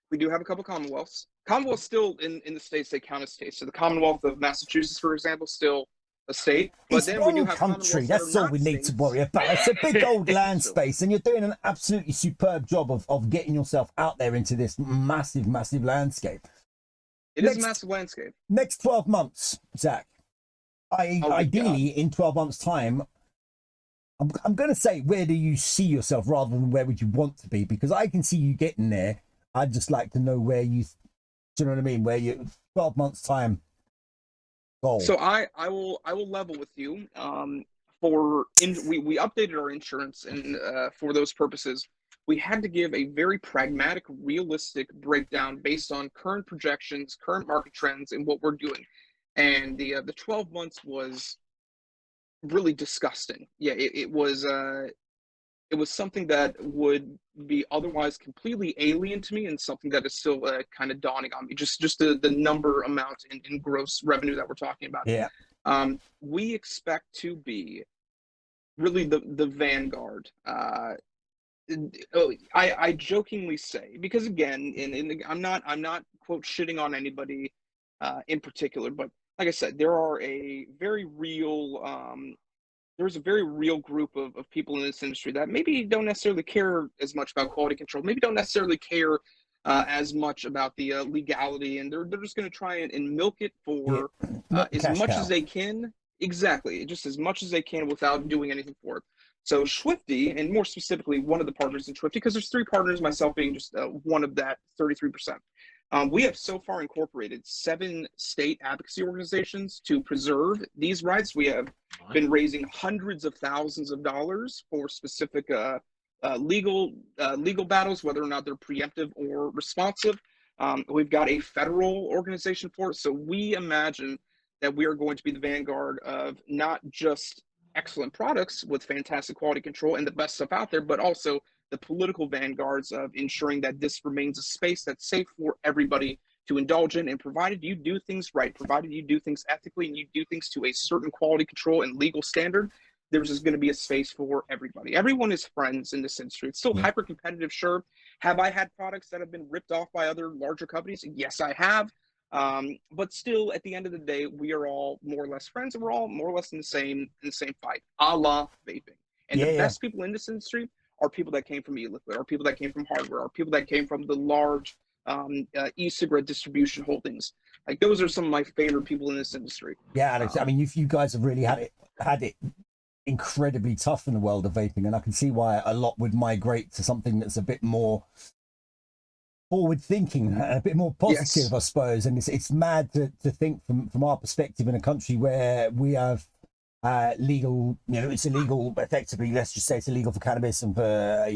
[SPEAKER 1] We do have a couple of commonwealths. Commonwealths still in the states, they count as states. So the Commonwealth of Massachusetts, for example, still a state. But then we do have
[SPEAKER 2] country. That's all we need to worry about. It's a big old land space, and you're doing an absolutely superb job of getting yourself out there into this massive, massive landscape.
[SPEAKER 1] It is a massive landscape.
[SPEAKER 2] Next 12 months, Zach. Ideally, in 12 months' time, I'm going to say, where do you see yourself rather than where would you want to be? Because I can see you getting there. I'd just like to know where do you know what I mean? Where you 12 months time goal.
[SPEAKER 1] So I will level with you. We updated our insurance, and for those purposes, we had to give a very pragmatic, realistic breakdown based on current projections, current market trends, and what we're doing. And the 12 months was really disgusting. Yeah, it was something that would be otherwise completely alien to me, and something that is still kind of dawning on me. Just the number amount in gross revenue that we're talking about.
[SPEAKER 2] Yeah.
[SPEAKER 1] We expect to be really the vanguard. I jokingly say, because again, I'm not quote shitting on anybody in particular, but like I said, there's a very real group of people in this industry that maybe don't necessarily care as much about quality control, maybe don't necessarily care as much about the legality, and they're just going to try and milk it for as
[SPEAKER 2] cash
[SPEAKER 1] much
[SPEAKER 2] cow.
[SPEAKER 1] as they can. Exactly, just as much as they can without doing anything for it. So Schwifty, and more specifically, one of the partners in Schwifty, because there's 3 partners, myself being just one of that 33%. We have so far incorporated 7 state advocacy organizations to preserve these rights. We have been raising hundreds of thousands of dollars for specific legal battles, whether or not they're preemptive or responsive. We've got a federal organization for it. So we imagine that we are going to be the vanguard of not just excellent products with fantastic quality control and the best stuff out there, but also the political vanguards of ensuring that this remains a space that's safe for everybody to indulge in, and provided you do things right, provided you do things ethically and you do things to a certain quality control and legal standard, there's just going to be a space for everybody. Everyone is friends in this industry. It's still hyper competitive, sure. Have I had products that have been ripped off by other larger companies? Yes, I have. But still, at the end of the day, we are all more or less friends, and we're all more or less in the same fight, a la vaping. And the best people in this industry are people that came from e-liquid, are people that came from hardware, are people that came from the large e-cigarette distribution holdings. Like, those are some of my favorite people in this industry.
[SPEAKER 2] Yeah, Alex. I mean, you guys have really had it incredibly tough in the world of vaping, and I can see why a lot would migrate to something that's a bit more forward thinking, a bit more positive, I suppose. And it's mad to think from our perspective in a country where we have legal, it's illegal effectively, let's just say it's illegal for cannabis and for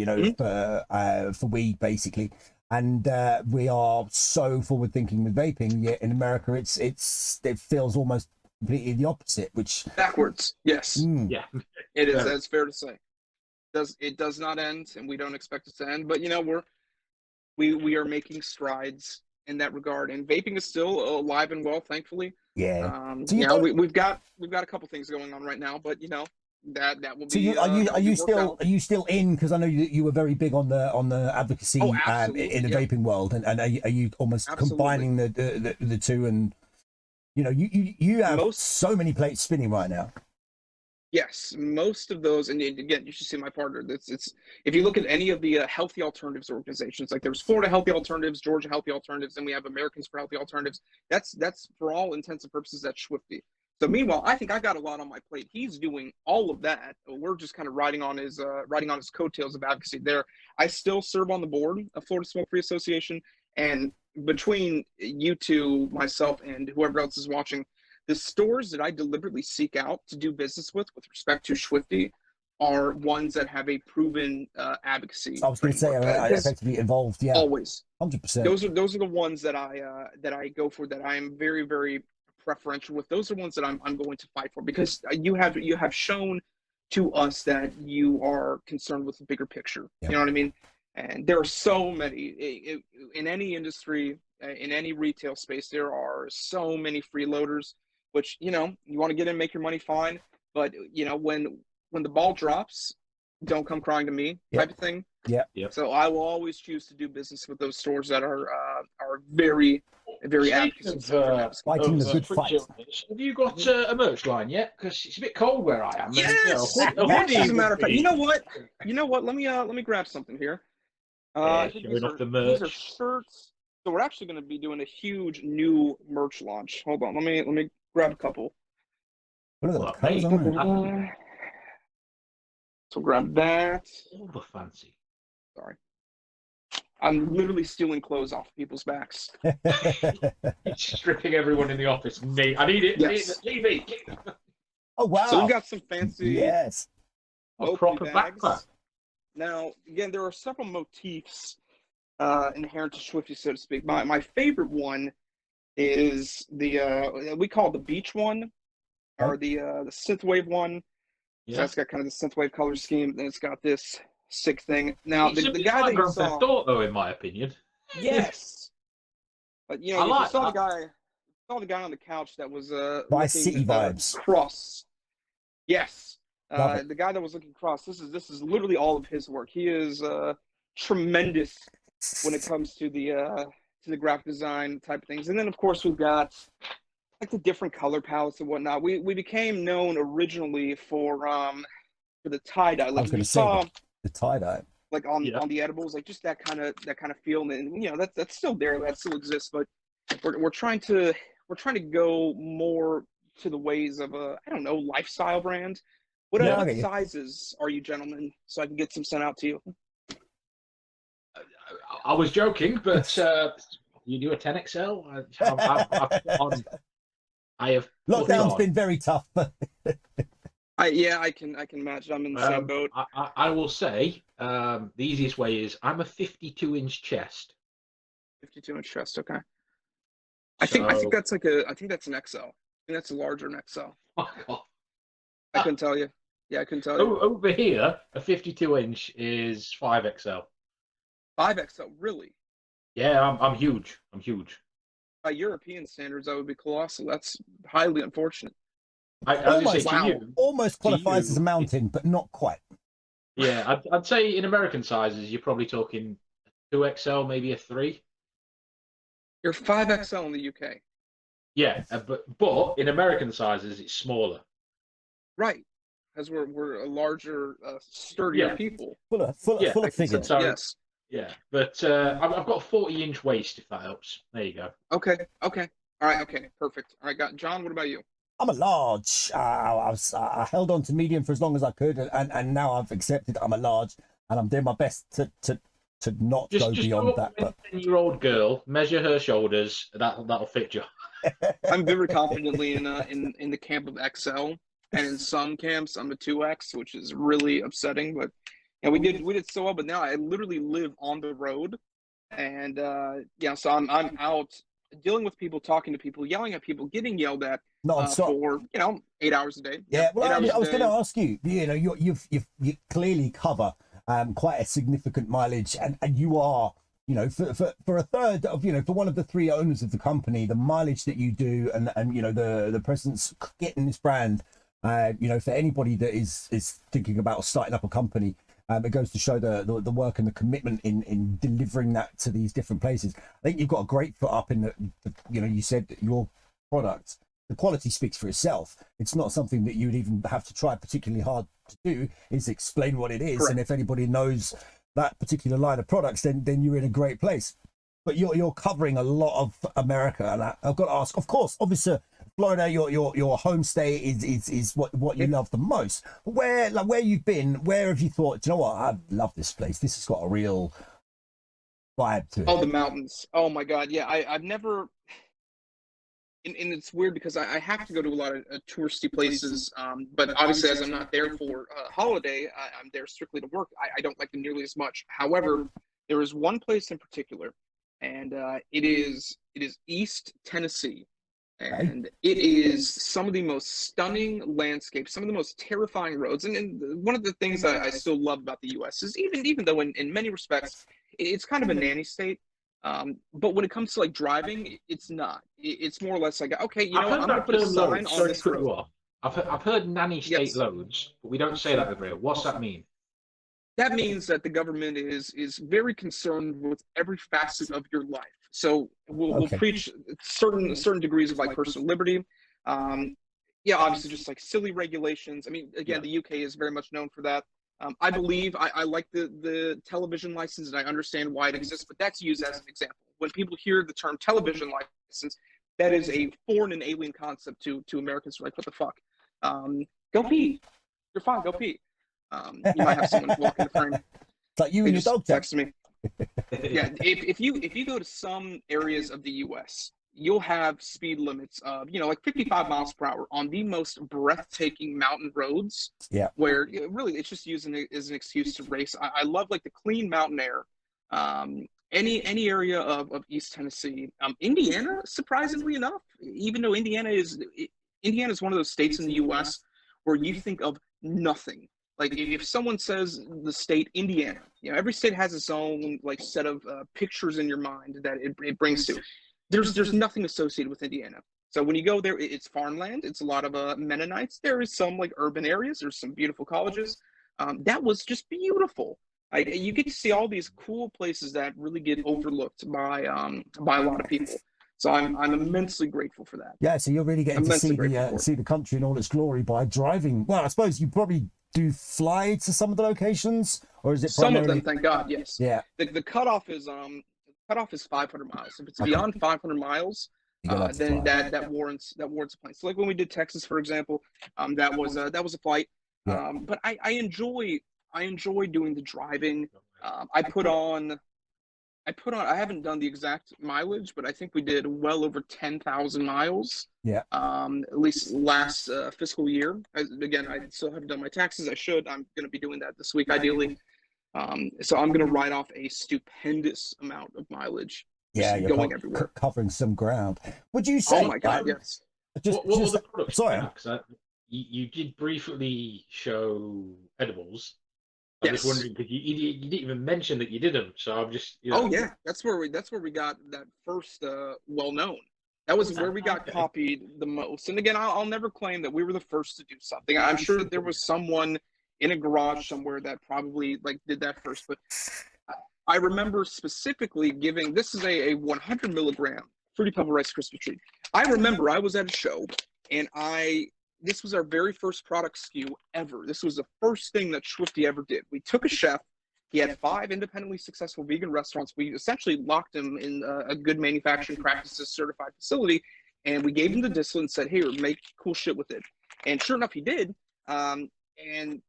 [SPEAKER 2] weed basically, and we are so forward thinking with vaping, yet in America it feels almost completely the opposite, which
[SPEAKER 1] backwards. Yes.
[SPEAKER 3] Yeah,
[SPEAKER 1] it is. That's fair to say. It does not end, and we don't expect it to end, but we are making strides in that regard, and vaping is still alive and well, thankfully. So we've got a couple things going on right now, but that will be.
[SPEAKER 2] So are you still in? Because I know you were very big on the advocacy in the vaping world, and are you almost combining the two? And you have so many plates spinning right now.
[SPEAKER 1] Yes, most of those, and again, you should see my partner. It's if you look at any of the healthy alternatives organizations, like there's Florida Healthy Alternatives, Georgia Healthy Alternatives, and we have Americans for Healthy Alternatives. That's for all intents and purposes that's Schwifty. So meanwhile, I think I got a lot on my plate. He's doing all of that. We're just kind of riding on his coattails of advocacy there. I still serve on the board of Florida Smoke Free Association, and between you two, myself, and whoever else is watching, the stores that I deliberately seek out to do business with respect to Schwifty are ones that have a proven advocacy.
[SPEAKER 2] I was going to say, effectively involved, yeah.
[SPEAKER 1] Always,
[SPEAKER 2] 100%.
[SPEAKER 1] Those are the ones that I go for, that I am very, very preferential with. Those are ones that I'm going to fight for, because you have shown to us that you are concerned with the bigger picture. Yep. You know what I mean? And there are so many in any industry, in any retail space. There are so many freeloaders. Which, you want to get in, make your money, fine. But, when the ball drops, don't come crying to me, type of thing.
[SPEAKER 2] Yeah.
[SPEAKER 1] So I will always choose to do business with those stores that are very, very active.
[SPEAKER 2] Fighting the good fight.
[SPEAKER 3] Have you got a merch line yet? Because it's a bit cold where I am.
[SPEAKER 1] Yes. As a matter of fact, you know what? Let me grab something here.
[SPEAKER 3] Showing off the merch.
[SPEAKER 1] These are shirts. So we're actually going to be doing a huge new merch launch. Hold on, let me grab a couple.
[SPEAKER 2] What are the colors on there?
[SPEAKER 1] So grab that.
[SPEAKER 3] Over fancy.
[SPEAKER 1] Sorry. I'm literally stealing clothes off people's backs.
[SPEAKER 3] Stripping everyone in the office. I need it.
[SPEAKER 1] Yes.
[SPEAKER 3] Leave it.
[SPEAKER 2] Oh, wow.
[SPEAKER 1] So we've got some fancy
[SPEAKER 3] a proper backpack.
[SPEAKER 1] Now, again, there are several motifs inherent to Schwifty, so to speak. My favorite one is the we call it the beach one, or the synthwave one. Yeah. So that's got kind of the synthwave color scheme, and it's got this sick thing. Now the guy that you saw,
[SPEAKER 3] though, in my opinion.
[SPEAKER 1] Yes, but you saw the guy on the couch that was
[SPEAKER 2] by City Vibes
[SPEAKER 1] cross. Yes, the guy that was looking cross. This is literally all of his work. He is tremendous when it comes to the graphic design type of things. And then of course we've got like the different color palettes and whatnot. We became known originally for the tie-dye.
[SPEAKER 2] Like, I was going to say the tie-dye.
[SPEAKER 1] like on the edibles, like just that kind of feel, and that's still there, that still exists, but we're trying to go more to the ways of a, I don't know, lifestyle brand. What sizes are you gentlemen, so I can get some sent out to you?
[SPEAKER 3] I was joking, but you do a 10XL? I have
[SPEAKER 2] lockdown's been very tough.
[SPEAKER 1] I can imagine. I'm in the same boat.
[SPEAKER 3] I will say the easiest way is I'm a 52-inch chest.
[SPEAKER 1] 52-inch chest, okay. I think that's like I think that's an XL. I think that's a larger than XL.
[SPEAKER 3] Oh God.
[SPEAKER 1] I couldn't tell you. Yeah, I couldn't tell you.
[SPEAKER 3] Over here, a 52-inch is 5XL.
[SPEAKER 1] 5XL, really?
[SPEAKER 3] Yeah, I'm huge. I'm huge.
[SPEAKER 1] By European standards, that would be colossal. That's highly unfortunate.
[SPEAKER 2] Almost qualifies as a mountain, but not quite.
[SPEAKER 3] Yeah, I'd say in American sizes, you're probably talking 2XL, maybe a 3.
[SPEAKER 1] You're 5XL in the UK.
[SPEAKER 3] Yeah, but in American sizes, it's smaller.
[SPEAKER 1] Right, because we're a larger, sturdier people.
[SPEAKER 2] Full of figures.
[SPEAKER 3] So,
[SPEAKER 1] yes.
[SPEAKER 3] Yeah, but I've got a 40-inch waist, if that helps. There you go.
[SPEAKER 1] Okay. All right. Okay. Perfect. All right, John. What about you?
[SPEAKER 2] I'm a large. I held on to medium for as long as I could, and now I've accepted I'm a large, and I'm doing my best to not go beyond that. But
[SPEAKER 3] 10-year-old girl, measure her shoulders. That'll fit you.
[SPEAKER 1] I'm very confidently in the camp of XL, and in some camps I'm a 2X, which is really upsetting. But we did so well. But now I literally live on the road, and so I'm out dealing with people, talking to people, yelling at people, getting yelled at for 8 hours a day.
[SPEAKER 2] Yeah, well, I was going to ask you. You clearly cover quite a significant mileage, and you are, for a third of, for one of the 3 owners of the company, the mileage that you do, and the presence getting this brand, for anybody that is thinking about starting up a company. It goes to show the work and the commitment in delivering that to these different places. I think you've got a great foot up in you said that your product, the quality speaks for itself. It's not something that you'd even have to try particularly hard to do, is explain what it is. Correct. And if anybody knows that particular line of products, then you're in a great place. But you're covering a lot of America, and I've got to ask, of course, obviously, Florida, your home state is what you love the most. Where you've been, where have you thought, do you know what, I love this place. This has got a real vibe to it.
[SPEAKER 1] Oh, the mountains. Oh my God. Yeah, I've never, and it's weird because I have to go to a lot of touristy places. But obviously, as I'm not there for a holiday, I'm there strictly to work. I don't like them nearly as much. However, there is one place in particular, and it is East Tennessee. And it is some of the most stunning landscapes, some of the most terrifying roads. And one of the things that I still love about the U.S. is even though in many respects it's kind of a nanny state, but when it comes to like driving, it's not. It's more or less like, okay, I'm going to put a sign on this road.
[SPEAKER 3] I've heard nanny state loads, but we don't say that over here. What's that mean?
[SPEAKER 1] That means that the government is very concerned with every facet of your life. So we'll preach certain degrees of like personal liberty. Obviously just like silly regulations. I mean, again, the UK is very much known for that. I believe I like the television license, and I understand why it exists, but that's used as an example. When people hear the term television license, that is a foreign and alien concept to Americans. Who are like, what the fuck? Go pee. You're fine. Go pee. You might have someone walk in the frame.
[SPEAKER 2] It's like you and your dog
[SPEAKER 1] text me. Yeah, if you go to some areas of the U.S., you'll have speed limits of like 55 miles per hour on the most breathtaking mountain roads.
[SPEAKER 2] Yeah,
[SPEAKER 1] where really it's just used as an excuse to race. I love like the clean mountain air. Any area of East Tennessee, Indiana, surprisingly enough, even though Indiana is one of those states in the U.S. where you think of nothing. Like if someone says the state Indiana, every state has its own like set of pictures in your mind that it brings to. There's nothing associated with Indiana. So when you go there, it's farmland. It's a lot of Mennonites. There is some like urban areas. There's some beautiful colleges. That was just beautiful. You get to see all these cool places that really get overlooked by a lot of people. So I'm immensely grateful for that.
[SPEAKER 2] Yeah, so you're really getting to see the country in all its glory by driving. Well, I suppose you probably do fly to some of the locations, or is it
[SPEAKER 1] Some of
[SPEAKER 2] primarily...
[SPEAKER 1] them, thank God, yes.
[SPEAKER 2] Yeah,
[SPEAKER 1] The cutoff is 500 miles. If it's
[SPEAKER 2] Okay.
[SPEAKER 1] beyond 500 miles,
[SPEAKER 2] you're gonna have to
[SPEAKER 1] then
[SPEAKER 2] fly.
[SPEAKER 1] that warrants a plane. So like when we did Texas, for example, that was a flight.
[SPEAKER 2] Yeah.
[SPEAKER 1] But I enjoy doing the driving. I put on. I haven't done the exact mileage, but I think we did well over 10,000 miles.
[SPEAKER 2] Yeah.
[SPEAKER 1] At least last fiscal year. Again, I still haven't done my taxes. I should. I'm going to be doing that this week, ideally. So I'm going to write off a stupendous amount of mileage.
[SPEAKER 2] Yeah, you're
[SPEAKER 1] going everywhere.
[SPEAKER 2] Covering some ground. Would you say?
[SPEAKER 1] Oh my God, yes.
[SPEAKER 3] What were the products?
[SPEAKER 2] Sorry.
[SPEAKER 3] You did briefly show edibles. I'm
[SPEAKER 1] Yes.
[SPEAKER 3] just wondering because you didn't even mention that you did them. So I'm just.
[SPEAKER 1] Oh yeah, that's where we got that first well known. That was where we got copied the most. And again, I'll never claim that we were the first to do something. I'm sure that there was someone in a garage somewhere that probably like did that first. But I remember specifically giving, this is a 100 milligram Fruity Pebble Rice Krispie Treat. I remember I was at a show and this was our very first product SKU ever. This was the first thing that Schwifty ever did. We took a chef. He had 5 independently successful vegan restaurants. We essentially locked him in a good manufacturing practices certified facility, and we gave him the distillate and said, "Here, make cool shit with it." And sure enough, he did. And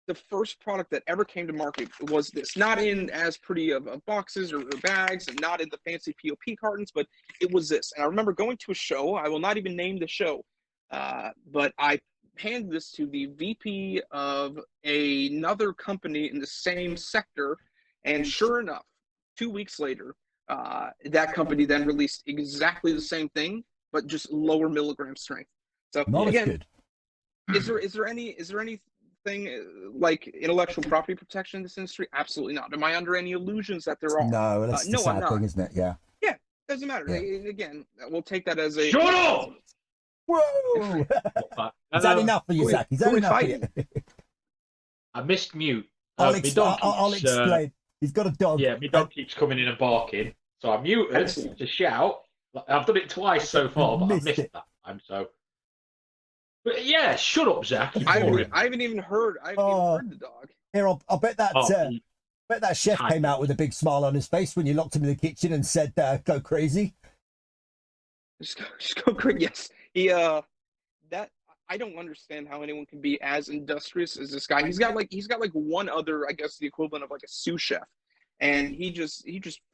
[SPEAKER 1] the first product that ever came to market was this, not in as pretty of boxes or bags, and not in the fancy POP cartons, but it was this. And I remember going to a show. I will not even name the show, but I handed this to the VP of another company in the same sector, and sure enough, 2 weeks later, that company then released exactly the same thing, but just lower milligram strength. So
[SPEAKER 2] Not
[SPEAKER 1] again,
[SPEAKER 2] as good.
[SPEAKER 1] is there anything like intellectual property protection in this industry? Absolutely not. Am I under any illusions that there are?
[SPEAKER 2] No, that's the sad thing, isn't it? Yeah.
[SPEAKER 1] Yeah, doesn't matter.
[SPEAKER 2] Yeah.
[SPEAKER 1] Again, we'll take that as a.
[SPEAKER 3] Shut up!
[SPEAKER 2] Whoa! Is that enough for you, Zach? Is that enough for you?
[SPEAKER 3] I missed mute.
[SPEAKER 2] I'll explain. He's got a dog.
[SPEAKER 3] Yeah, my dog keeps coming in and barking. So I muted to shout. I've done it twice so far, but I missed it that time. So, but yeah, shut up, Zach.
[SPEAKER 1] I haven't even heard. I haven't even heard the dog.
[SPEAKER 2] Here, I'll bet that. Bet that chef came out with a big smile on his face when you locked him in the kitchen and said, "Go crazy."
[SPEAKER 1] Just go crazy. Yes, that I don't understand how anyone can be as industrious as this guy. He's got like one other, I guess, the equivalent of like a sous chef, and he just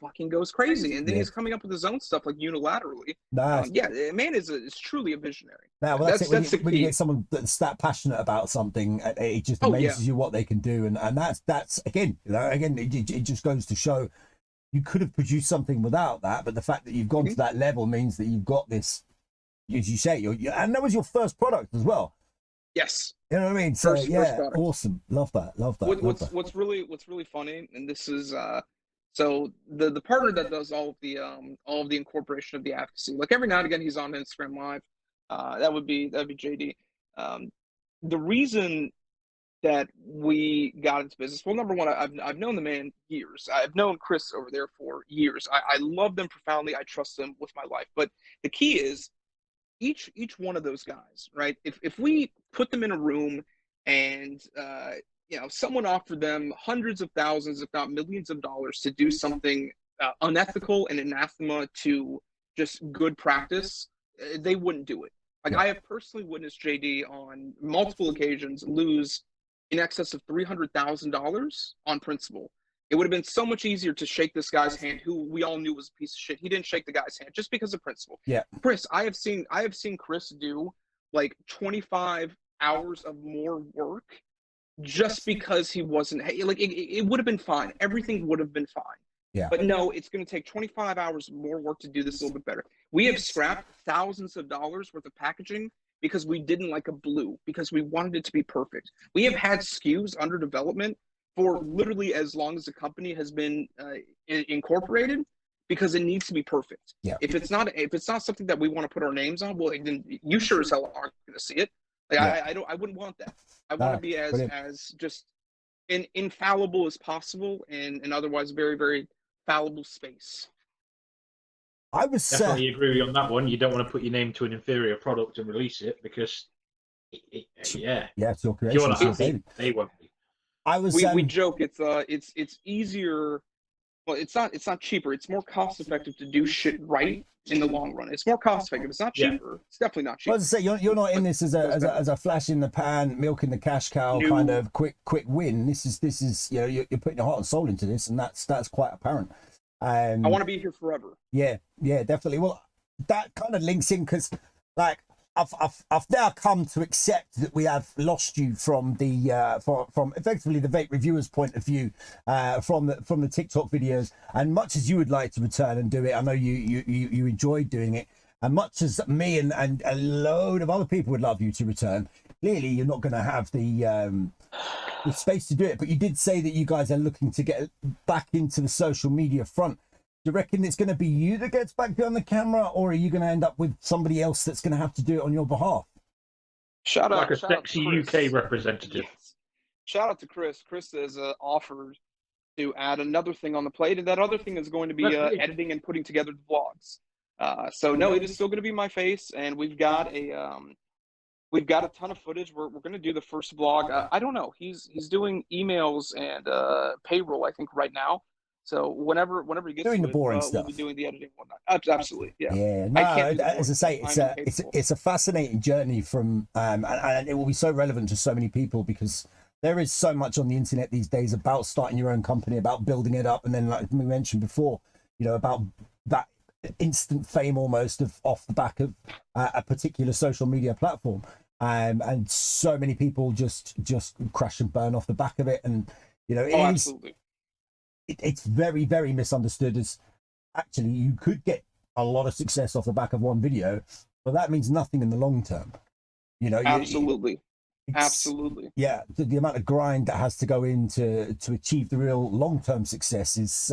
[SPEAKER 1] fucking goes crazy. And then he's coming up with his own stuff like unilaterally.
[SPEAKER 2] Nice.
[SPEAKER 1] Yeah, man is truly a visionary.
[SPEAKER 2] Now, well, that's it. When you get someone that's that passionate about something, it just amazes you what they can do. And that's again, it just goes to show you could have produced something without that, but the fact that you've gone to that level means that you've got this, as you say, and that was your first product as well.
[SPEAKER 1] Yes.
[SPEAKER 2] You know what I mean? So
[SPEAKER 1] first
[SPEAKER 2] awesome. Love that.
[SPEAKER 1] What's really funny, and this is so the partner that does all of the incorporation of the advocacy, like every now and again he's on Instagram Live. That would be JD. The reason that we got into business, well, number one, I've known the man years. I've known Chris over there for years. I love them profoundly. I trust them with my life. But the key is each one of those guys, right? If we put them in a room and someone offered them hundreds of thousands, if not millions of dollars to do something unethical and anathema to just good practice, they wouldn't do it. Like I have personally witnessed JD on multiple occasions lose in excess of $300,000 on principle. It would have been so much easier to shake this guy's hand, who we all knew was a piece of shit. He didn't shake the guy's hand just because of principle.
[SPEAKER 2] Yeah.
[SPEAKER 1] Chris, I have seen Chris do like 25 hours of more work just because he wasn't like it would have been fine. Everything would have been fine.
[SPEAKER 2] Yeah.
[SPEAKER 1] But no, it's going to take 25 hours more work to do this a little bit better. We have scrapped thousands of dollars worth of packaging because we didn't like a blue, because we wanted it to be perfect. We have had SKUs under development for literally as long as the company has been incorporated, because it needs to be perfect.
[SPEAKER 2] Yeah.
[SPEAKER 1] If it's not something that we want to put our names on, well, then you sure as hell aren't going to see it. Like I wouldn't want that. I want to be as just infallible as possible, and otherwise very, very fallible space.
[SPEAKER 3] I was definitely agree on that one. You don't want to put your name to an inferior product and release it, because Yeah.
[SPEAKER 2] Yeah, it's your
[SPEAKER 3] If you're
[SPEAKER 2] creation,
[SPEAKER 3] not
[SPEAKER 2] it's your
[SPEAKER 3] happy,
[SPEAKER 2] baby.
[SPEAKER 3] they won't be.
[SPEAKER 2] I was
[SPEAKER 1] We joke it's easier. Well, it's not cheaper. It's more cost effective to do shit right in the long run. It's more cost effective. It's not
[SPEAKER 3] Yeah.
[SPEAKER 1] cheaper. It's definitely not
[SPEAKER 2] Well,
[SPEAKER 1] cheaper.
[SPEAKER 2] as I say, you're not in
[SPEAKER 1] But
[SPEAKER 2] this as
[SPEAKER 1] it goes better.
[SPEAKER 2] a flash in the pan, milking the cash cow
[SPEAKER 1] No.
[SPEAKER 2] kind of quick win. This is you know you're putting your heart and soul into this, and that's quite apparent.
[SPEAKER 1] I want to be here forever.
[SPEAKER 2] Yeah, definitely. Well, that kind of links in because, like, I've now come to accept that we have lost you from the from effectively the vape reviewers' point of view, from the TikTok videos. And much as you would like to return and do it, I know you enjoyed doing it. And much as me and a load of other people would love you to return, clearly you're not going to have the space to do it. But you did say that you guys are looking to get back into the social media front. Do you reckon it's going to be you that gets back behind the camera, or are you going to end up with somebody else that's going to have to do it on your behalf?
[SPEAKER 1] Shout out,
[SPEAKER 3] Like a
[SPEAKER 1] shout out to
[SPEAKER 3] sexy
[SPEAKER 1] Chris.
[SPEAKER 3] UK representative.
[SPEAKER 1] Yes. Shout out to Chris. Chris has offered to add another thing on the plate, and that other thing is going to be editing and putting together the vlogs. So no, it is still going to be my face, and we've got a ton of footage. We're going to do the first vlog. I don't know. He's doing emails and payroll, I think, right now. So whenever he gets
[SPEAKER 2] Doing
[SPEAKER 1] to
[SPEAKER 2] the boring
[SPEAKER 1] it,
[SPEAKER 2] stuff.
[SPEAKER 1] we'll be doing the editing and whatnot. Absolutely, yeah.
[SPEAKER 2] Yeah, no,
[SPEAKER 1] I can't do the
[SPEAKER 2] as I
[SPEAKER 1] boring
[SPEAKER 2] say,
[SPEAKER 1] stuff.
[SPEAKER 2] it's a fascinating journey from, and it will be so relevant to so many people because there is so much on the internet these days about starting your own company, about building it up, and then like we mentioned before, you know, about that instant fame almost off the back of a particular social media platform, and so many people just crash and burn off the back of it, and you know,
[SPEAKER 1] Absolutely.
[SPEAKER 2] It's very, very misunderstood as actually you could get a lot of success off the back of one video, but that means nothing in the long term. You know,
[SPEAKER 1] Absolutely. Absolutely.
[SPEAKER 2] Yeah, the amount of grind that has to go in to achieve the real long term success is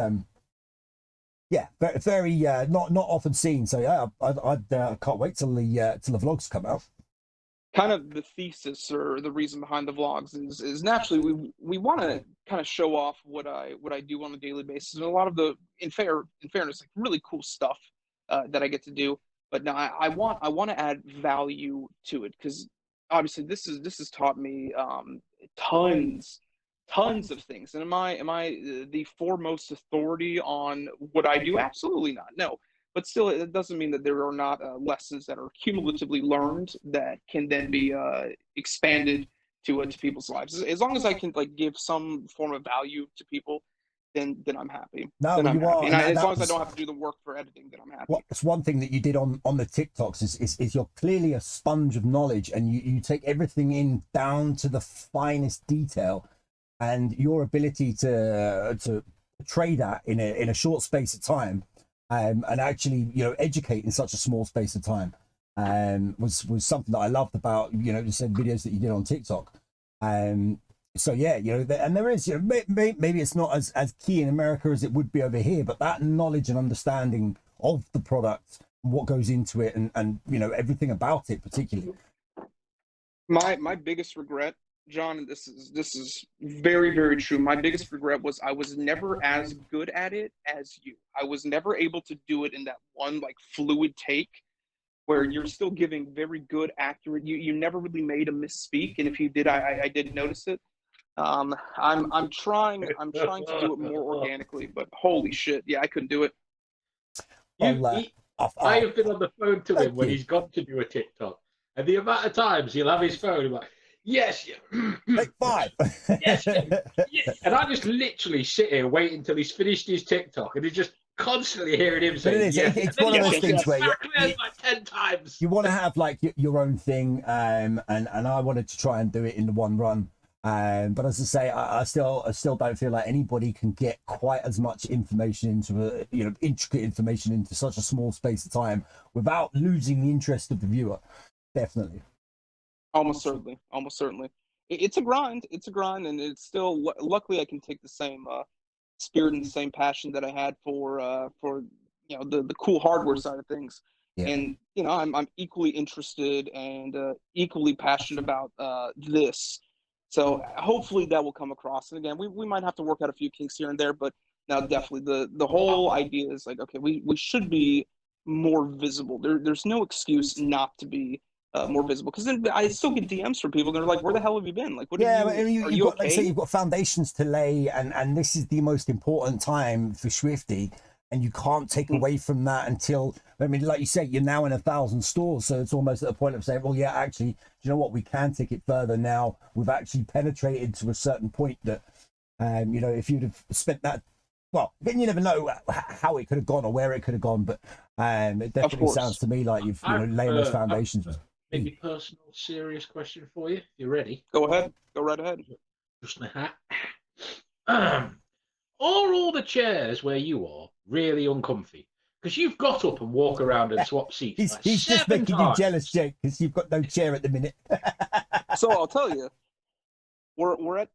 [SPEAKER 2] yeah, very, very not often seen. So yeah, I can't wait till the vlogs come out.
[SPEAKER 1] Kind of the thesis or the reason behind the vlogs is naturally we want to kind of show off what I do on a daily basis, and a lot of the in fairness, like really cool stuff that I get to do. But now I want to add value to it because obviously this has taught me tons of things. And am I the foremost authority on what I do? Absolutely not. No. But still, it doesn't mean that there are not lessons that are cumulatively learned that can then be expanded to people's lives. As long as I can like give some form of value to people, then I'm happy.
[SPEAKER 2] No,
[SPEAKER 1] then I'm
[SPEAKER 2] you
[SPEAKER 1] happy.
[SPEAKER 2] are,
[SPEAKER 1] And
[SPEAKER 2] and
[SPEAKER 1] as long as I
[SPEAKER 2] that's
[SPEAKER 1] don't have to do the work for editing, then I'm happy.
[SPEAKER 2] Well, it's one thing that you did on the TikToks is you're clearly a sponge of knowledge, and you take everything in down to the finest detail, and your ability to portray that in a short space of time, and actually, you know, educate in such a small space of time, was something that I loved about, you know, you said videos that you did on TikTok. So yeah, you know, and there is, you know, maybe it's not as key in America as it would be over here, but that knowledge and understanding of the product, what goes into it, and you know, everything about it, particularly.
[SPEAKER 1] My biggest regret, John, and this is very, very true. My biggest regret was I was never as good at it as you. I was never able to do it in that one like fluid take where you're still giving very good, accurate. You never really made a misspeak, and if you did, I didn't notice it. I'm trying to do it more organically, but holy shit, yeah, I couldn't do it.
[SPEAKER 3] I have been on the phone to him when
[SPEAKER 2] you.
[SPEAKER 3] he's gone to do a TikTok, and the amount of times he'll have his phone, I'm like, yes,
[SPEAKER 2] Take 5.
[SPEAKER 3] yes, yes. And I just literally sit here waiting until he's finished his TikTok, and he's just constantly hearing him
[SPEAKER 2] But
[SPEAKER 3] say,
[SPEAKER 2] it is,
[SPEAKER 3] yes.
[SPEAKER 2] it's one of those things where
[SPEAKER 3] like 10 times.
[SPEAKER 2] You want to have like your own thing, and I wanted to try and do it in the one run. But as I say, I still don't feel like anybody can get quite as much information into intricate information into such a small space of time without losing the interest of the viewer. Definitely.
[SPEAKER 1] Almost certainly. It's a grind, and it's still, luckily I can take the same spirit and the same passion that I had for you know, the cool hardware side of things.
[SPEAKER 2] Yeah.
[SPEAKER 1] And you know, I'm equally interested and equally passionate about this. So hopefully that will come across. And again, we might have to work out a few kinks here and there, but now definitely the whole idea is like, okay, we should be more visible. There's no excuse not to be more visible. Because then I still get DMs from people. They're like, "Where the hell have you been? Like, what?
[SPEAKER 2] Yeah,
[SPEAKER 1] are
[SPEAKER 2] you've
[SPEAKER 1] you
[SPEAKER 2] got,
[SPEAKER 1] okay?"
[SPEAKER 2] like I say, you've got foundations to lay, and this is the most important time for Schwifty, and you can't take away from that until, I mean, like you say, you're now in 1,000 stores, so it's almost at the point of saying, well, yeah, actually, you know what, we can take it further now. We've actually penetrated to a certain point that, you know, if you'd have spent that, well, then you never know how it could have gone or where it could have gone, but it definitely sounds to me like you've, laying those foundations.
[SPEAKER 3] Maybe personal, serious question for you. You ready?
[SPEAKER 1] Go ahead. Go right ahead.
[SPEAKER 3] Just in a hat. Are all the chairs where you are really uncomfy? Because you've got up and walk around and swap seats.
[SPEAKER 2] He's just making you jealous, Jake, because you've got no chair at the minute.
[SPEAKER 1] So I'll tell you, we're at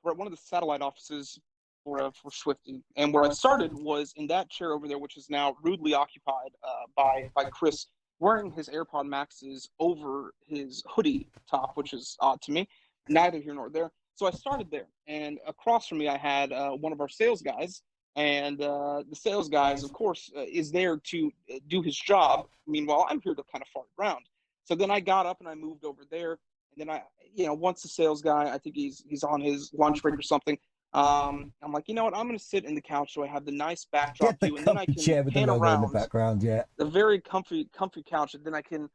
[SPEAKER 1] one of the satellite offices for Schwifty, and where I started was in that chair over there, which is now rudely occupied by Chris, wearing his AirPod Maxes over his hoodie top, which is odd to me. Neither here nor there. So I started there, and across from me I had one of our sales guys, and the sales guys, of course, is there to do his job. Meanwhile, I'm here to kind of fart around. So then I got up and I moved over there, and then I, once the sales guy, I think he's on his lunch break or something. I'm like, you know what? I'm going to sit in the couch so I have the nice backdrop view, and then I can
[SPEAKER 2] chair with the logo in the background. Yeah,
[SPEAKER 1] the very comfy couch, and then I can